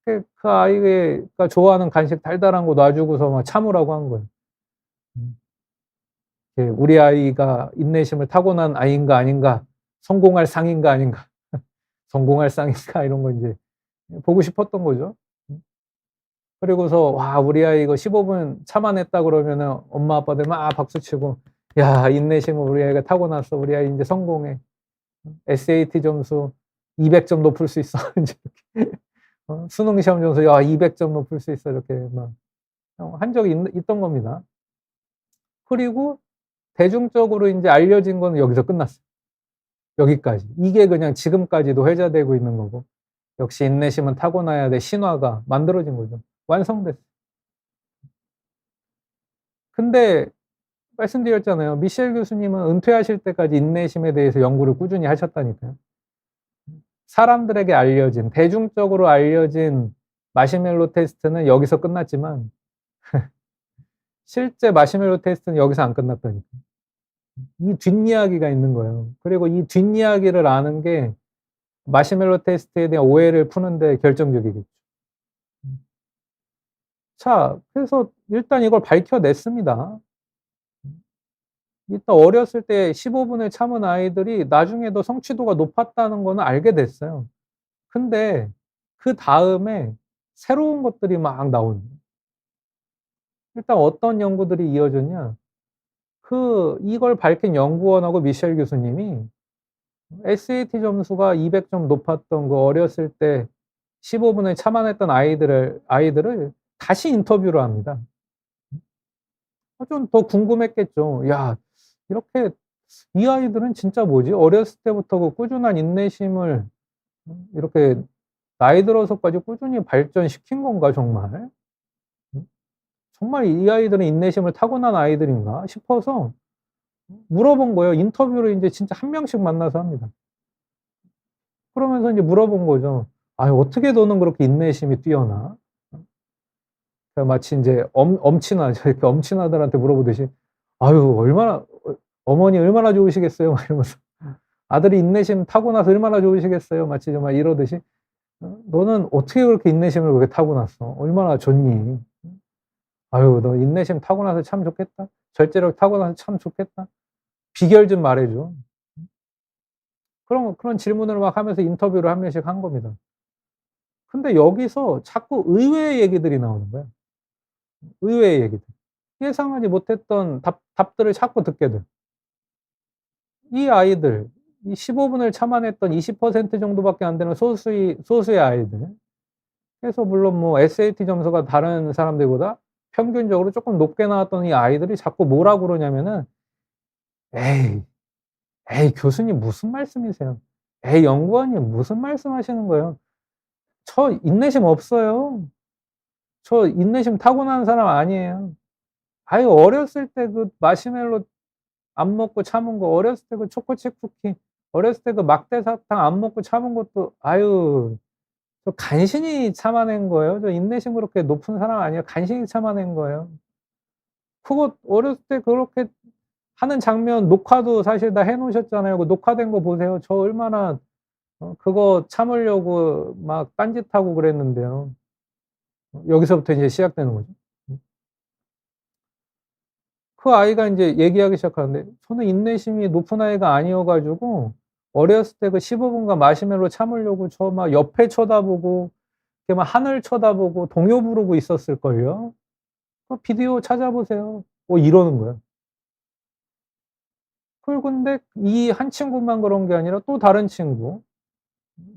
그 아이가 좋아하는 간식 달달한 거 놔주고서 막 참으라고 한 거예요. 음. 예, 우리 아이가 인내심을 타고난 아이인가 아닌가, 성공할 상인가 아닌가, 성공할 상인가 이런 거 인제 보고 싶었던 거죠. 음. 그리고서 와, 우리 아이 이거 15분 참아냈다 그러면은 엄마 아빠들 막 박수치고 "야, 인내심을 우리 아이가 타고났어. 우리 아이 인제 성공해. SAT 점수 200점 높일 수 있어." 인제 이렇게 수능 시험 점수 "야, 200점 높일 수 있어." 이렇게 막 한 적이 있던 겁니다. 그리고 대중적으로 인제 알려진 거는 여기서 끝났어요. 여기까지. 이게 그냥 지금까지도 회자되고 있는 거고, 역시 인내심은 타고나야 돼 신화가 만들어진 거죠. 완성됐어요. 근데 말씀드렸잖아요. 미셸 교수님은 은퇴하실 때까지 인내심에 대해서 연구를 꾸준히 하셨다니까요. 사람들에게 알려진, 대중적으로 알려진 마시멜로 테스트는 여기서 끝났지만 실제 마시멜로 테스트는 여기서 안 끝났다니까요. 이 뒷이야기가 있는 거예요. 그리고 이 뒷이야기를 아는 게 마시멜로 테스트에 대한 오해를 푸는 데 결정적이겠죠. 음. 자, 그래서 일단 이걸 밝혀냈습니다. 일단 어렸을 때 15 분을 참은 아이들이 나중에도 성취도가 높았다는 거는 알게 됐어요. 근데 그다음에 새로운 것들이 막 나오는 거예요. 일단 어떤 연구들이 이어졌냐. 이걸 밝힌 연구원하고 미셸 교수님이 SAT 점수가 200점 높았던 그 어렸을 때 15 분을 참아냈던 아이들을 다시 인터뷰를 합니다. 좀 더 궁금했겠죠. '야, 이렇게 이 아이들은 진짜 뭐지? 어렸을 때부터 그 꾸준한 인내심을 이렇게 나이 들어서까지 꾸준히 발전시킨 건가 정말? 음 정말 이 아이들은 인내심을 타고난 아이들인가?' 싶어서 물어본 거예요. 인터뷰를 인제 진짜 한 명씩 만나서 합니다. 그러면서 인제 물어본 거죠. "아유, 어떻게 너는 그렇게 인내심이 뛰어나?" 마치 인제 엄친아죠. 이렇게 엄친아들한테 물어보듯이 "아유, 어머니 얼마나 좋으시겠어요." 막 이러면서 "아들이 인내심 타고나서 얼마나 좋으시겠어요." 마치 정말 이러듯이 "너는 어떻게 그렇게 인내심을 그렇게 타고났어? 얼마나 좋니? 아유, 너 인내심 타고나서 참 좋겠다. 절제력 타고나서 참 좋겠다. 비결 좀 말해 줘." 그런 질문을 막 하면서 인터뷰를 한 명씩 한 겁니다. 근데 여기서 자꾸 의외의 얘기들이 나오는 거야. 의외의 얘기들. 예상하지 못했던 답들을 자꾸 듣게 돼. 이 아이들, 이 15 분을 참아냈던 20% 정도밖에 안 되는 소수의 아이들. 그래서 물론 뭐 SAT 점수가 다른 사람들보다 평균적으로 쪼끔 높게 나왔던 이 아이들이 자꾸 뭐라 그러냐면은 "에이, 에이 교수님 무슨 말씀이세요? 에이 연구원님 무슨 말씀하시는 거예요? 저 인내심 없어요. 저 인내심 타고난 사람 아니에요. 아유, 어렸을 때 그 마시멜로 안 먹고 참은 거, 어렸을 때 그 초코칩 쿠키, 어렸을 때 그 막대사탕 안 먹고 참은 것도 아유, 저 간신히 참아낸 거예요. 저 인내심 그렇게 높은 사람 아니에요. 간신히 참아낸 거예요. 그거 어렸을 때 그렇게 하는 장면 녹화도 사실 다 해 놓으셨잖아요. 그 녹화된 거 보세요. 저 얼마나 그거 참으려고 막 딴짓하고 그랬는데요. 여기서부터 이제 시작되는 거죠. 음. 그 아이가 인제 얘기하기 시작하는데 "저는 인내심이 높은 아이가 아니어 가지고 어렸을 때 그 15 분간 마시멜로 참으려고 저 막 옆에 쳐다보고 이렇게 막 하늘 쳐다보고 동요 부르고 있었을걸요. 그 비디오 찾아보세요." 이러는 거예요. 근데 이 한 친구만 그런 게 아니라 또 다른 친구,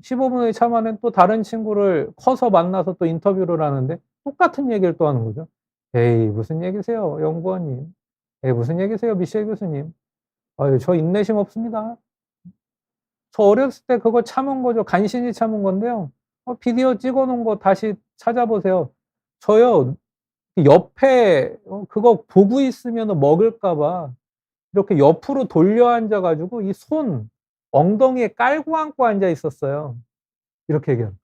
15분의 참아낸 또 다른 친구를 커서 만나서 또 인터뷰를 하는데 똑같은 얘기를 또 하는 거죠. "에이 무슨 얘기세요 연구원님. 에이 무슨 얘기세요 미셸 교수님. 아유 저 인내심 없습니다. 저 어렸을 때 그거 참은 거죠. 간신히 참은 건데요. 비디오 찍어 놓은 거 다시 찾아보세요. 저요 옆에 그거 보고 있으면은 먹을까 봐 이렇게 옆으로 돌려 앉아 가지고 이 손 엉덩이에 깔고 앉고 앉아 있었어요." 이렇게 얘기해요.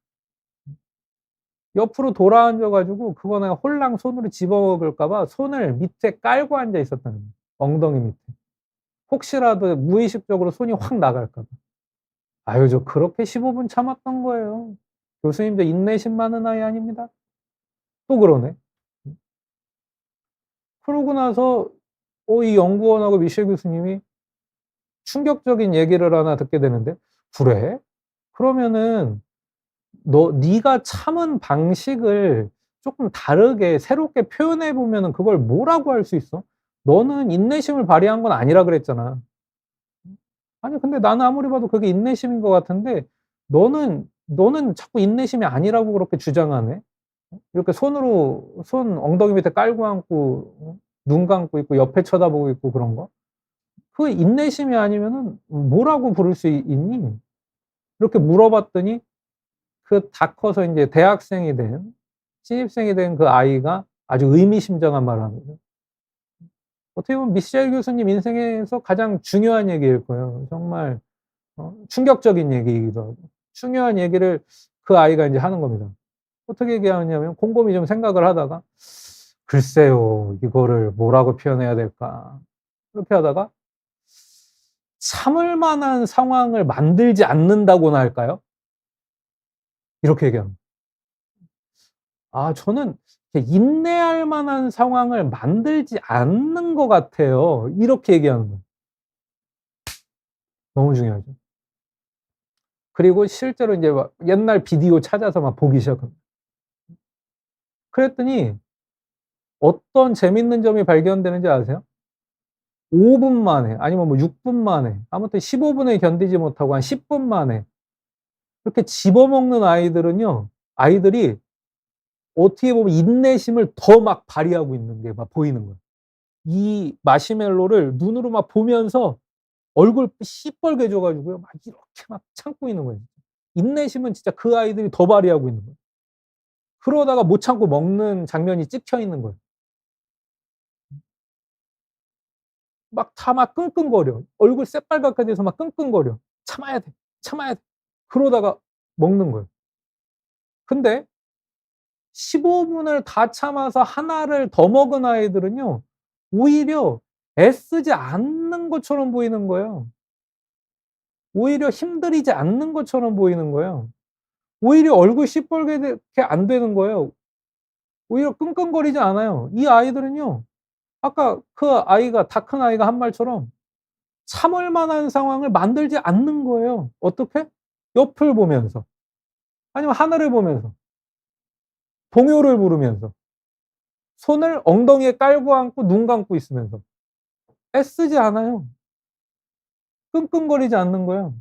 옆으로 돌아 앉아 가지고 그거 내가 홀랑 손으로 집어 먹을까 봐 손을 밑에 깔고 앉아 있었다는 거예요, 엉덩이 밑에. 혹시라도 무의식적으로 손이 확 나갈까 봐. 아유 저 그렇게 15분 참았던 거예요. 교수님 저 인내심 많은 아이 아닙니다. 또 그러네. 그러고 나서 이 연구원하고 미셸 교수님이 충격적인 얘기를 하나 듣게 되는데 "그래? 그러면은 네가 참은 방식을 쪼끔 다르게 새롭게 표현해 보면은 그걸 뭐라고 할 수 있어? 너는 인내심을 발휘한 건 아니라 그랬잖아." "아니 근데 나는 아무리 봐도 그게 인내심인 것 같은데 너는 자꾸 인내심이 아니라고 그렇게 주장하네." 이렇게 손 엉덩이 밑에 깔고 앉고 눈 감고 있고 옆에 쳐다보고 있고 그런 거. "그게 인내심이 아니면은 뭐라고 부를 수 있니?" 이렇게 물어봤더니 그 다 커서 인제 대학생이 된 신입생이 된 그 아이가 아주 의미심장한 말을 한 거죠. 어떻게 보면 미셸 교수님 인생에서 가장 중요한 얘기일 거예요. 정말 충격적인 얘기이기도 하고 중요한 얘기를 그 아이가 인제 하는 겁니다. 어떻게 얘기하냐면 곰곰이 좀 생각을 하다가 '글쎄요. 이거를 뭐라고 표현해야 될까?' 그렇게 하다가 '참을 만한 상황을 만들지 않는다고나 할까요?' 이렇게 얘기합니다. 저는 이렇게 인내할 만한 상황을 만들지 않는 것 같아요. 이렇게 얘기하는 거예요. 너무 중요하죠. 그리고 실제로 인제 막 옛날 비디오 찾아서 막 보기 시작합니다. 그랬더니 어떤 재밌는 점이 발견되는지 아세요? 5분 만에 아니면 뭐 6분 만에 아무튼 15 분을 견디지 못하고 한 10분 만에 이렇게 집어먹는 아이들이 어떻게 보면 인내심을 더 막 발휘하고 있는 게 막 보이는 거예요. 이 마시멜로를 눈으로 막 보면서 얼굴 시뻘개져 가지고요. 막 이렇게 막 참고 있는 거예요. 인내심은 진짜 그 아이들이 더 발휘하고 있는 거예요. 그러다가 못 참고 먹는 장면이 찍혀 있는 거예요. 막 다 막 끙끙거려. 얼굴 새빨갛게 돼서 막 끙끙거려. "참아야 돼. 참아야 돼." 그러다가 먹는 거예요. 근데 15 분을 다 참아서 하나를 더 먹은 아이들은요. 오히려 애쓰지 않는 것처럼 보이는 거예요. 오히려 힘들이지 않는 것처럼 보이는 거예요. 오히려 얼굴 시뻘겋게 안 되는 거예요. 오히려 끙끙거리지 않아요. 이 아이들은요. 아까 그 아이가 다 큰 아이가 한 말처럼 참을 만한 상황을 만들지 않는 거예요. 어떻게? 옆을 보면서 아니면 하늘을 보면서 동요를 부르면서 손을 엉덩이에 깔고 앉고 눈 감고 있으면서 애쓰지 않아요. 끙끙거리지 않는 거예요.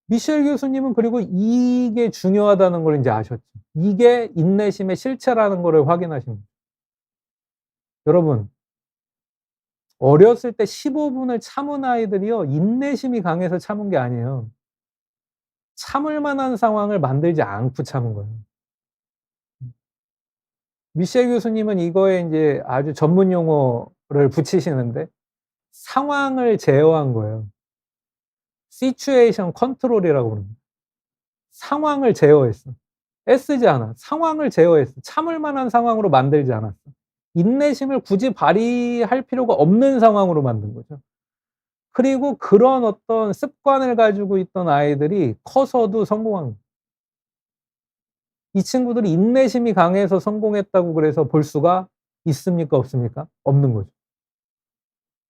미셸 교수님은 그리고 이게 중요하다는 걸 인제 아셨죠. 이게 인내심의 실체라는 거를 확인하신 거예요. 여러분 어렸을 때 15 분을 참은 아이들이요. 인내심이 강해서 참은 게 아니에요. 참을 만한 상황을 만들지 않고 참은 거예요. 미셸 교수님은 이거에 인제 아주 전문 용어를 붙이시는데 상황을 제어한 거예요. 시츄에이션 컨트롤이라고 그럽니다. 상황을 제어했어. 애쓰지 않아. 상황을 제어했어. 참을 만한 상황으로 만들지 않았어. 인내심을 굳이 발휘할 필요가 없는 상황으로 만든 거죠. 그리고 그런 어떤 습관을 가지고 있던 아이들이 커서도 성공한 거예요. 이 친구들이 인내심이 강해서 성공했다고 그래서 볼 수가 있습니까? 없습니까? 없는 거죠.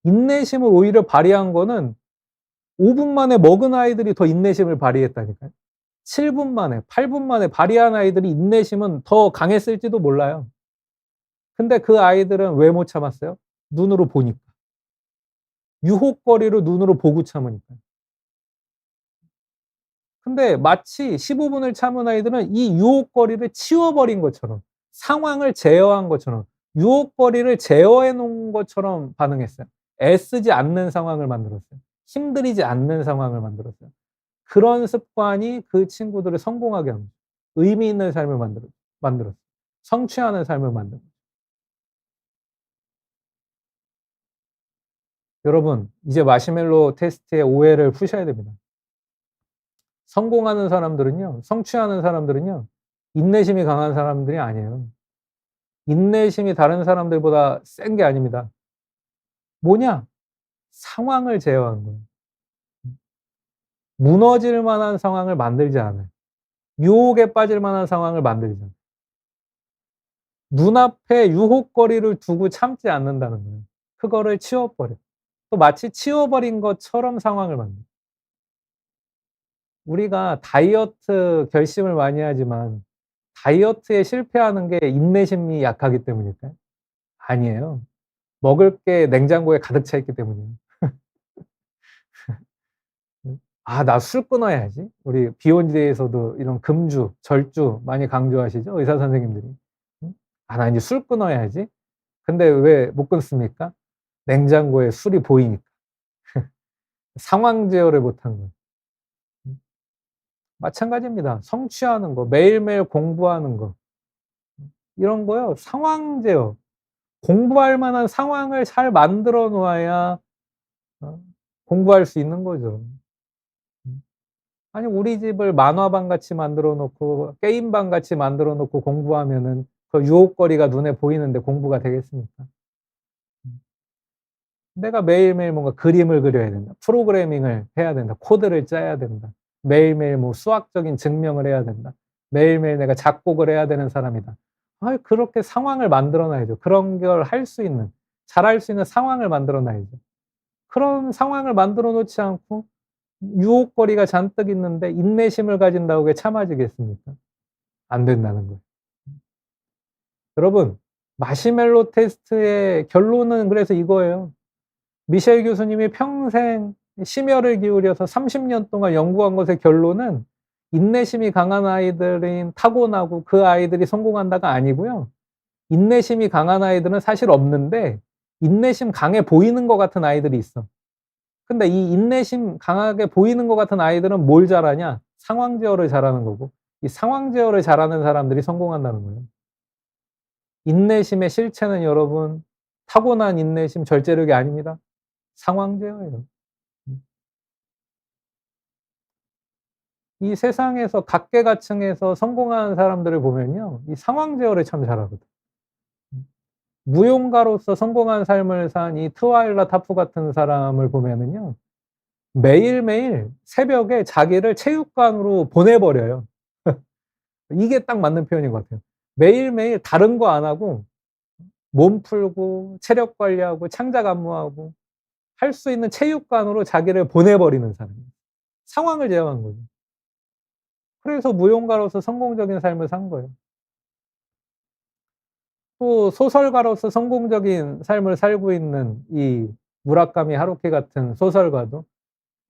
인내심을 오히려 발휘한 거는 5분 만에 먹은 아이들이 더 인내심을 발휘했다니까요. 7분 만에 8분 만에 발휘한 아이들이 인내심은 더 강했을지도 몰라요. 근데 그 아이들은 왜 못 참았어요? 눈으로 보니까. 유혹거리를 눈으로 보고 참으니까요. 근데 마치 15 분을 참은 아이들은 이 유혹거리를 치워버린 것처럼, 상황을 제어한 것처럼, 유혹거리를 제어해 놓은 것처럼 반응했어요. 애쓰지 않는 상황을 만들었어요. 힘들이지 않는 상황을 만들었어요. 그런 습관이 그 친구들을 성공하게 합니다. 의미 있는 삶을 만들었어요. 성취하는 삶을 만든 거죠. 여러분, 이제 마시멜로 테스트의 오해를 푸셔야 됩니다. 성공하는 사람들은요, 성취하는 사람들은요, 인내심이 강한 사람들이 아니에요. 인내심이 다른 사람들보다 센 게 아닙니다. 뭐냐? 상황을 제어하는 거예요. 무너질 만한 상황을 만들지 않아요. 유혹에 빠질 만한 상황을 만들지 않아요. 눈앞에 유혹거리를 두고 참지 않는다는 거예요. 그거를 치워버려요. 또 마치 치워버린 것처럼 상황을 만들어요. 우리가 다이어트 결심을 많이 하지만 다이어트에 실패하는 게 인내심이 약하기 때문일까요? 아니에요. 먹을 게 냉장고에 가득 차 있기 때문이에요. 나 술 끊어야지. 우리 비혼주의에서도 이런 금주, 절주 많이 강조하시죠? 의사 선생님들이. 응? 나 인제 술 끊어야지. 근데 왜 못 끊습니까? 냉장고에 술이 보이니까. 상황 제어를 못한 거예요. 음. 마찬가지입니다. 성취하는 거, 매일매일 공부하는 거, 이런 거요. 상황 제어. 공부할 만한 상황을 잘 만들어 놓아야 어 공부할 수 있는 거죠. 음. 아니 우리 집을 만화방 같이 만들어 놓고 게임방 같이 만들어 놓고 공부하면은 그 유혹거리가 눈에 보이는데 공부가 되겠습니까? 음. 내가 매일매일 뭔가 그림을 그려야 된다. 프로그래밍을 해야 된다. 코드를 짜야 된다. 매일매일 뭐 수학적인 증명을 해야 된다. 매일매일 내가 작곡을 해야 되는 사람이다. 그렇게 상황을 만들어 놔야죠. 그런 걸 할 수 있는, 잘할 수 있는 상황을 만들어 놔야죠. 그런 상황을 만들어 놓지 않고 유혹거리가 잔뜩 있는데 인내심을 가진다고 그게 참아지겠습니까? 안 된다는 거예요. 여러분, 마시멜로 테스트의 결론은 그래서 이거예요. 미셸 교수님이 평생 심혈을 기울여서 30년 동안 연구한 것의 결론은 인내심이 강한 아이들은 타고나고 그 아이들이 성공한다가 아니고요. 인내심이 강한 아이들은 사실 없는데 인내심 강해 보이는 것 같은 아이들이 있어. 근데 이 인내심 강하게 보이는 것 같은 아이들은 뭘 잘하냐? 상황 제어를 잘하는 거고, 이 상황 제어를 잘하는 사람들이 성공한다는 거예요. 인내심의 실체는 여러분, 타고난 인내심, 절제력이 아닙니다. 상황 제어예요. 음. 이 세상에서 각계각층에서 성공하는 사람들을 보면요. 이 상황 제어를 참 잘하거든. 음. 무용가로서 성공한 삶을 산 이 트와일라 타프 같은 사람을 보면은요. 매일매일 새벽에 자기를 체육관으로 보내 버려요. 이게 딱 맞는 표현인 것 같아요. 매일매일 다른 거 안 하고 몸 풀고 체력 관리하고 창작 안무하고 할 수 있는 체육관으로 자기를 보내 버리는 사람이에요. 상황을 제어한 거죠. 그래서 무용가로서 성공적인 삶을 산 거예요. 또 소설가로서 성공적인 삶을 살고 있는 이 무라카미 하루키 같은 소설가도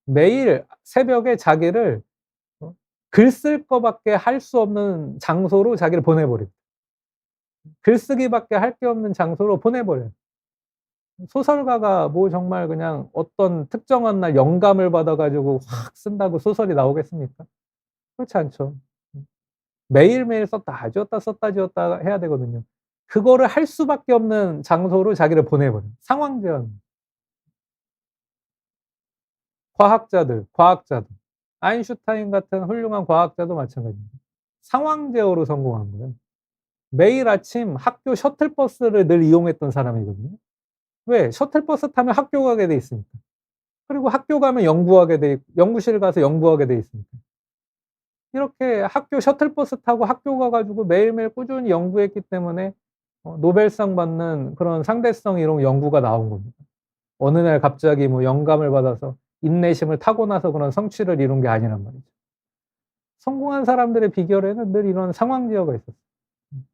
매일 새벽에 자기를 글 쓸 거밖에 할 수 없는 장소로 자기를 보내 버려요. 글쓰기밖에 할 게 없는 장소로 보내 버려요. 소설가가 뭐 정말 그냥 어떤 특정한 날 영감을 받아 가지고 확 쓴다고 소설이 나오겠습니까? 그렇지 않죠. 매일매일 썼다 지웠다 썼다 지웠다 해야 되거든요. 그거를 할 수밖에 없는 장소로 자기를 보내 버려요. 상황 제한. 과학자들, 아인슈타인 같은 훌륭한 과학자도 마찬가지입니다. 상황 제어로 성공한 거예요. 매일 아침 학교 셔틀버스를 늘 이용했던 사람이거든요. 왜? 셔틀버스 타면 학교 가게 돼 있으니까. 그리고 학교 가면 연구하게 돼 있고 연구실 가서 연구하게 돼 있으니까. 이렇게 학교 셔틀버스 타고 학교 가 가지고 매일매일 꾸준히 연구했기 때문에 노벨상 받는 그런 상대성 이론 연구가 나온 겁니다. 어느 날 갑자기 뭐 영감을 받아서 인내심을 타고나서 그런 성취를 이룬 게 아니란 말이죠. 성공한 사람들의 비결에는 늘 이런 상황 제어가 있었어요. 음.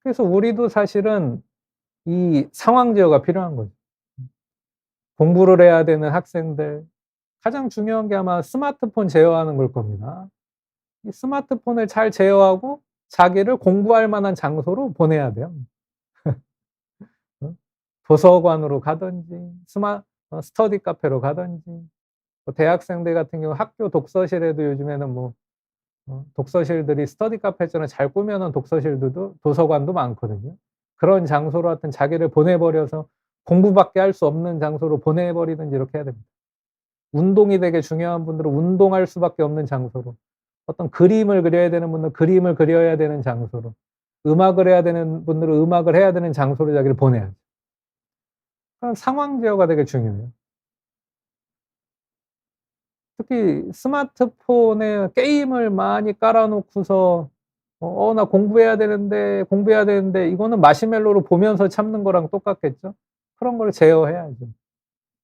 그래서 우리도 사실은 이 상황 제어가 필요한 거죠. 음. 공부를 해야 되는 학생들, 가장 중요한 게 아마 스마트폰 제어하는 걸 겁니다. 이 스마트폰을 잘 제어하고 자기를 공부할 만한 장소로 보내야 돼요. 어? 도서관으로 가든지 스터디 카페로 가든지, 뭐 대학생들 같은 경우 학교 독서실에도 요즘에는 뭐 독서실들이 스터디 카페처럼 잘 꾸며 놓은 독서실들도 도서관도 많거든요. 그런 장소로 하여튼 자기를 보내 버려서 공부밖에 할 수 없는 장소로 보내 버리든지 이렇게 해야 됩니다. 운동이 되게 중요한 분들은 운동할 수밖에 없는 장소로, 어떤 그림을 그려야 되는 분들은 그림을 그려야 되는 장소로, 음악을 해야 되는 분들은 음악을 해야 되는 장소로 자기를 보내야죠. 그런 상황 제어가 되게 중요해요. 특히 스마트폰에 게임을 많이 깔아 놓고서 나 공부해야 되는데 이거는 마시멜로를 보면서 참는 거랑 똑같겠죠? 그런 걸 제어해야죠.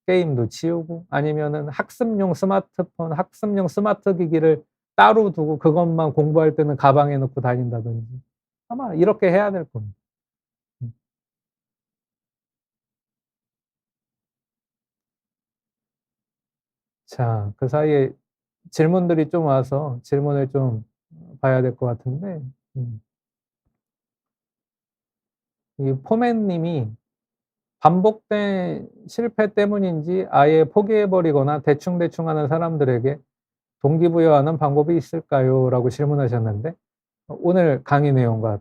게임도 치우고, 아니면은 학습용 스마트 기기를 따로 두고 그것만 공부할 때는 가방에 넣고 다닌다든지, 아마 이렇게 해야 될 겁니다. 음. 자, 그 사이에 질문들이 좀 와서 질문을 좀 봐야 될 것 같은데, 음 이 포맷 님이 "반복된 실패 때문인지 아예 포기해 버리거나 대충대충 하는 사람들에게 동기부여하는 방법이 있을까요?"라고 질문하셨는데, 오늘 강의 내용과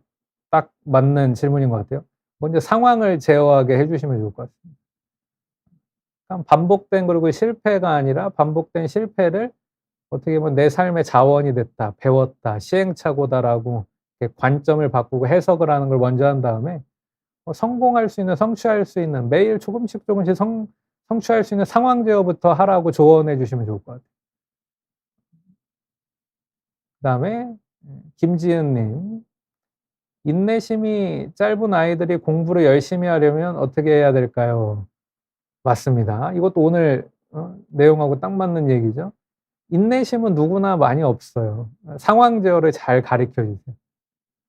딱 맞는 질문인 것 같아요. 먼저 상황을 제어하게 해 주시면 좋을 것 같습니다. 그러니까 반복된, 그리고 실패가 아니라 반복된 실패를 어떻게 보면 '내 삶의 자원이 됐다. 배웠다. 시행착오다.'라고 이렇게 관점을 바꾸고 해석을 하는 걸 먼저 한 다음에 성공할 수 있는, 성취할 수 있는, 매일 조금씩 조금씩 성취할 수 있는 상황 제어부터 하라고 조언해 주시면 좋을 것 같아요. 그다음에 김지은 님. "인내심이 짧은 아이들이 공부를 열심히 하려면 어떻게 해야 될까요?" 맞습니다. 이것도 오늘 내용하고 딱 맞는 얘기죠. 인내심은 누구나 많이 없어요. 상황 제어를 잘 가르쳐 주세요.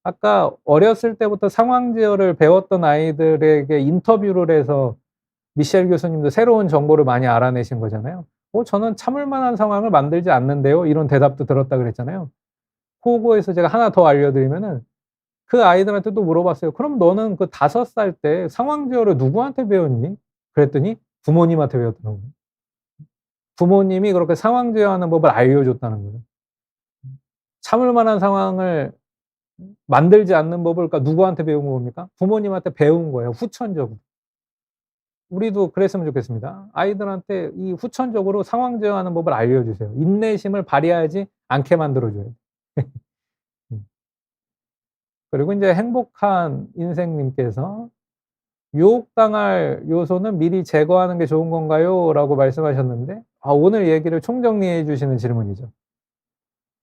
아까 어렸을 때부터 상황 제어를 배웠던 아이들에게 인터뷰를 해서 미셸 교수님도 새로운 정보를 많이 알아내신 거잖아요. 저는 참을 만한 상황을 만들지 않는데요." 이런 대답도 들었다 그랬잖아요. 그거에서 제가 하나 더 알려드리면은, 그 아이들한테 또 물어봤어요. "그럼 너는 그 5살 때 상황 제어를 누구한테 배웠니?" 그랬더니 부모님한테 배웠다는 거예요. 부모님이 그렇게 상황 제어하는 법을 알려줬다는 거예요. 참을 만한 상황을 만들지 않는 법을 그러니까 누구한테 배운 겁니까? 부모님한테 배운 거예요, 후천적으로. 우리도 그랬으면 좋겠습니다. 아이들한테 이 후천적으로 상황 제어하는 법을 알려주세요. 인내심을 발휘하지 않게 만들어 줘요. 음. 그리고 인제 행복한 인생님께서 "유혹당할 요소는 미리 제거하는 게 좋은 건가요?"라고 말씀하셨는데, 오늘 얘기를 총정리해 주시는 질문이죠.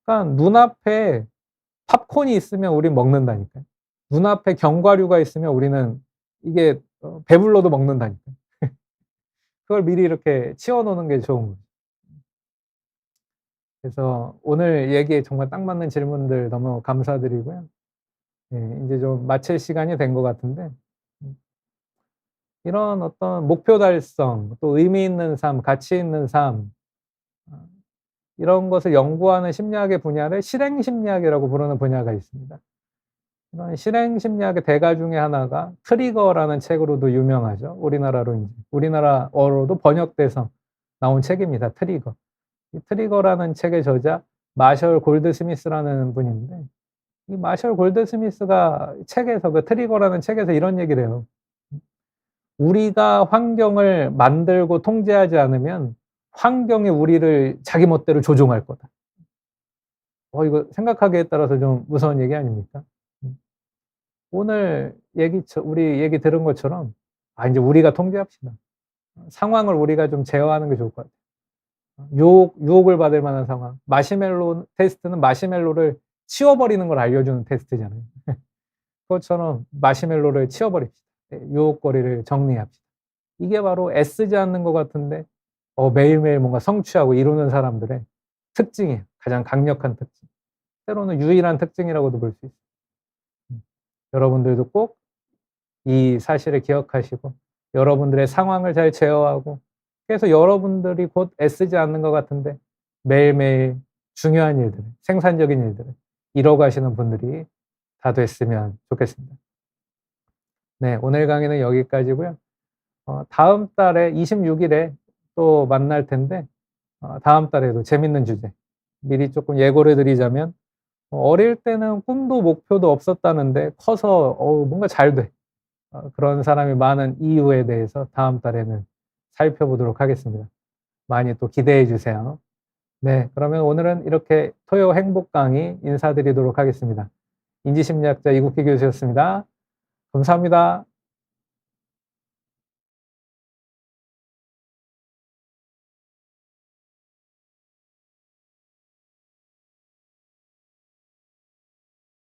그러니까 눈앞에 팝콘이 있으면 우린 먹는다니까요. 눈앞에 견과류가 있으면 우리는 이게 배불러도 먹는다니까요. 그걸 미리 이렇게 치워 놓는 게 좋은 거죠. 그래서 오늘 얘기에 정말 딱 맞는 질문들 너무 감사드리고요. 예, 인제 좀 마칠 시간이 된 것 같은데, 음 이런 어떤 목표 달성, 또 의미 있는 삶, 가치 있는 삶, 어 이런 것을 연구하는 심리학의 분야를 실행 심리학이라고 부르는 분야가 있습니다. 이런 실행 심리학의 대가 중에 하나가 트리거라는 책으로도 유명하죠. 우리나라어로도 번역돼서 나온 책입니다, 트리거. 이 트리거라는 책의 저자 마셜 골드스미스라는 분인데, 이 마셜 골드스미스가 책에서, 그 트리거라는 책에서 이런 얘기를 해요. "우리가 환경을 만들고 통제하지 않으면 환경이 우리를 자기 멋대로 조종할 거다." 이거 생각하기에 따라서 좀 무서운 얘기 아닙니까? 음. 오늘 우리 얘기 들은 것처럼 인제 우리가 통제합시다. 상황을 우리가 좀 제어하는 게 좋을 것 같아요. 유혹을 받을 만한 상황. 마시멜로 테스트는 마시멜로를 치워버리는 걸 알려주는 테스트잖아요. 그것처럼 마시멜로를 치워버립시다. 예, 유혹거리를 정리합시다. 이게 바로 애쓰지 않는 것 같은데 매일매일 뭔가 성취하고 이루는 사람들의 특징이에요. 가장 강력한 특징. 때로는 유일한 특징이라고도 볼 수 있어요. 음. 여러분들도 꼭 이 사실을 기억하시고 여러분들의 상황을 잘 제어하고 그래서 여러분들이 곧 애쓰지 않는 것 같은데 매일매일 중요한 일들, 생산적인 일들을 이뤄 가시는 분들이 다 됐으면 좋겠습니다. 네, 오늘 강의는 여기까지고요. 다음 달에 26 일에 또 만날 텐데 다음 달에도 재밌는 주제 미리 쪼끔 예고를 드리자면 어릴 때는 꿈도 목표도 없었다는데 커서 뭔가 잘 돼. 그런 사람이 많은 이유에 대해서 다음 달에는 살펴보도록 하겠습니다. 많이 또 기대해 주세요. 네, 그러면 오늘은 이렇게 토요 행복 강의 인사드리도록 하겠습니다. 인지심리학자 이국희 교수였습니다. 감사합니다.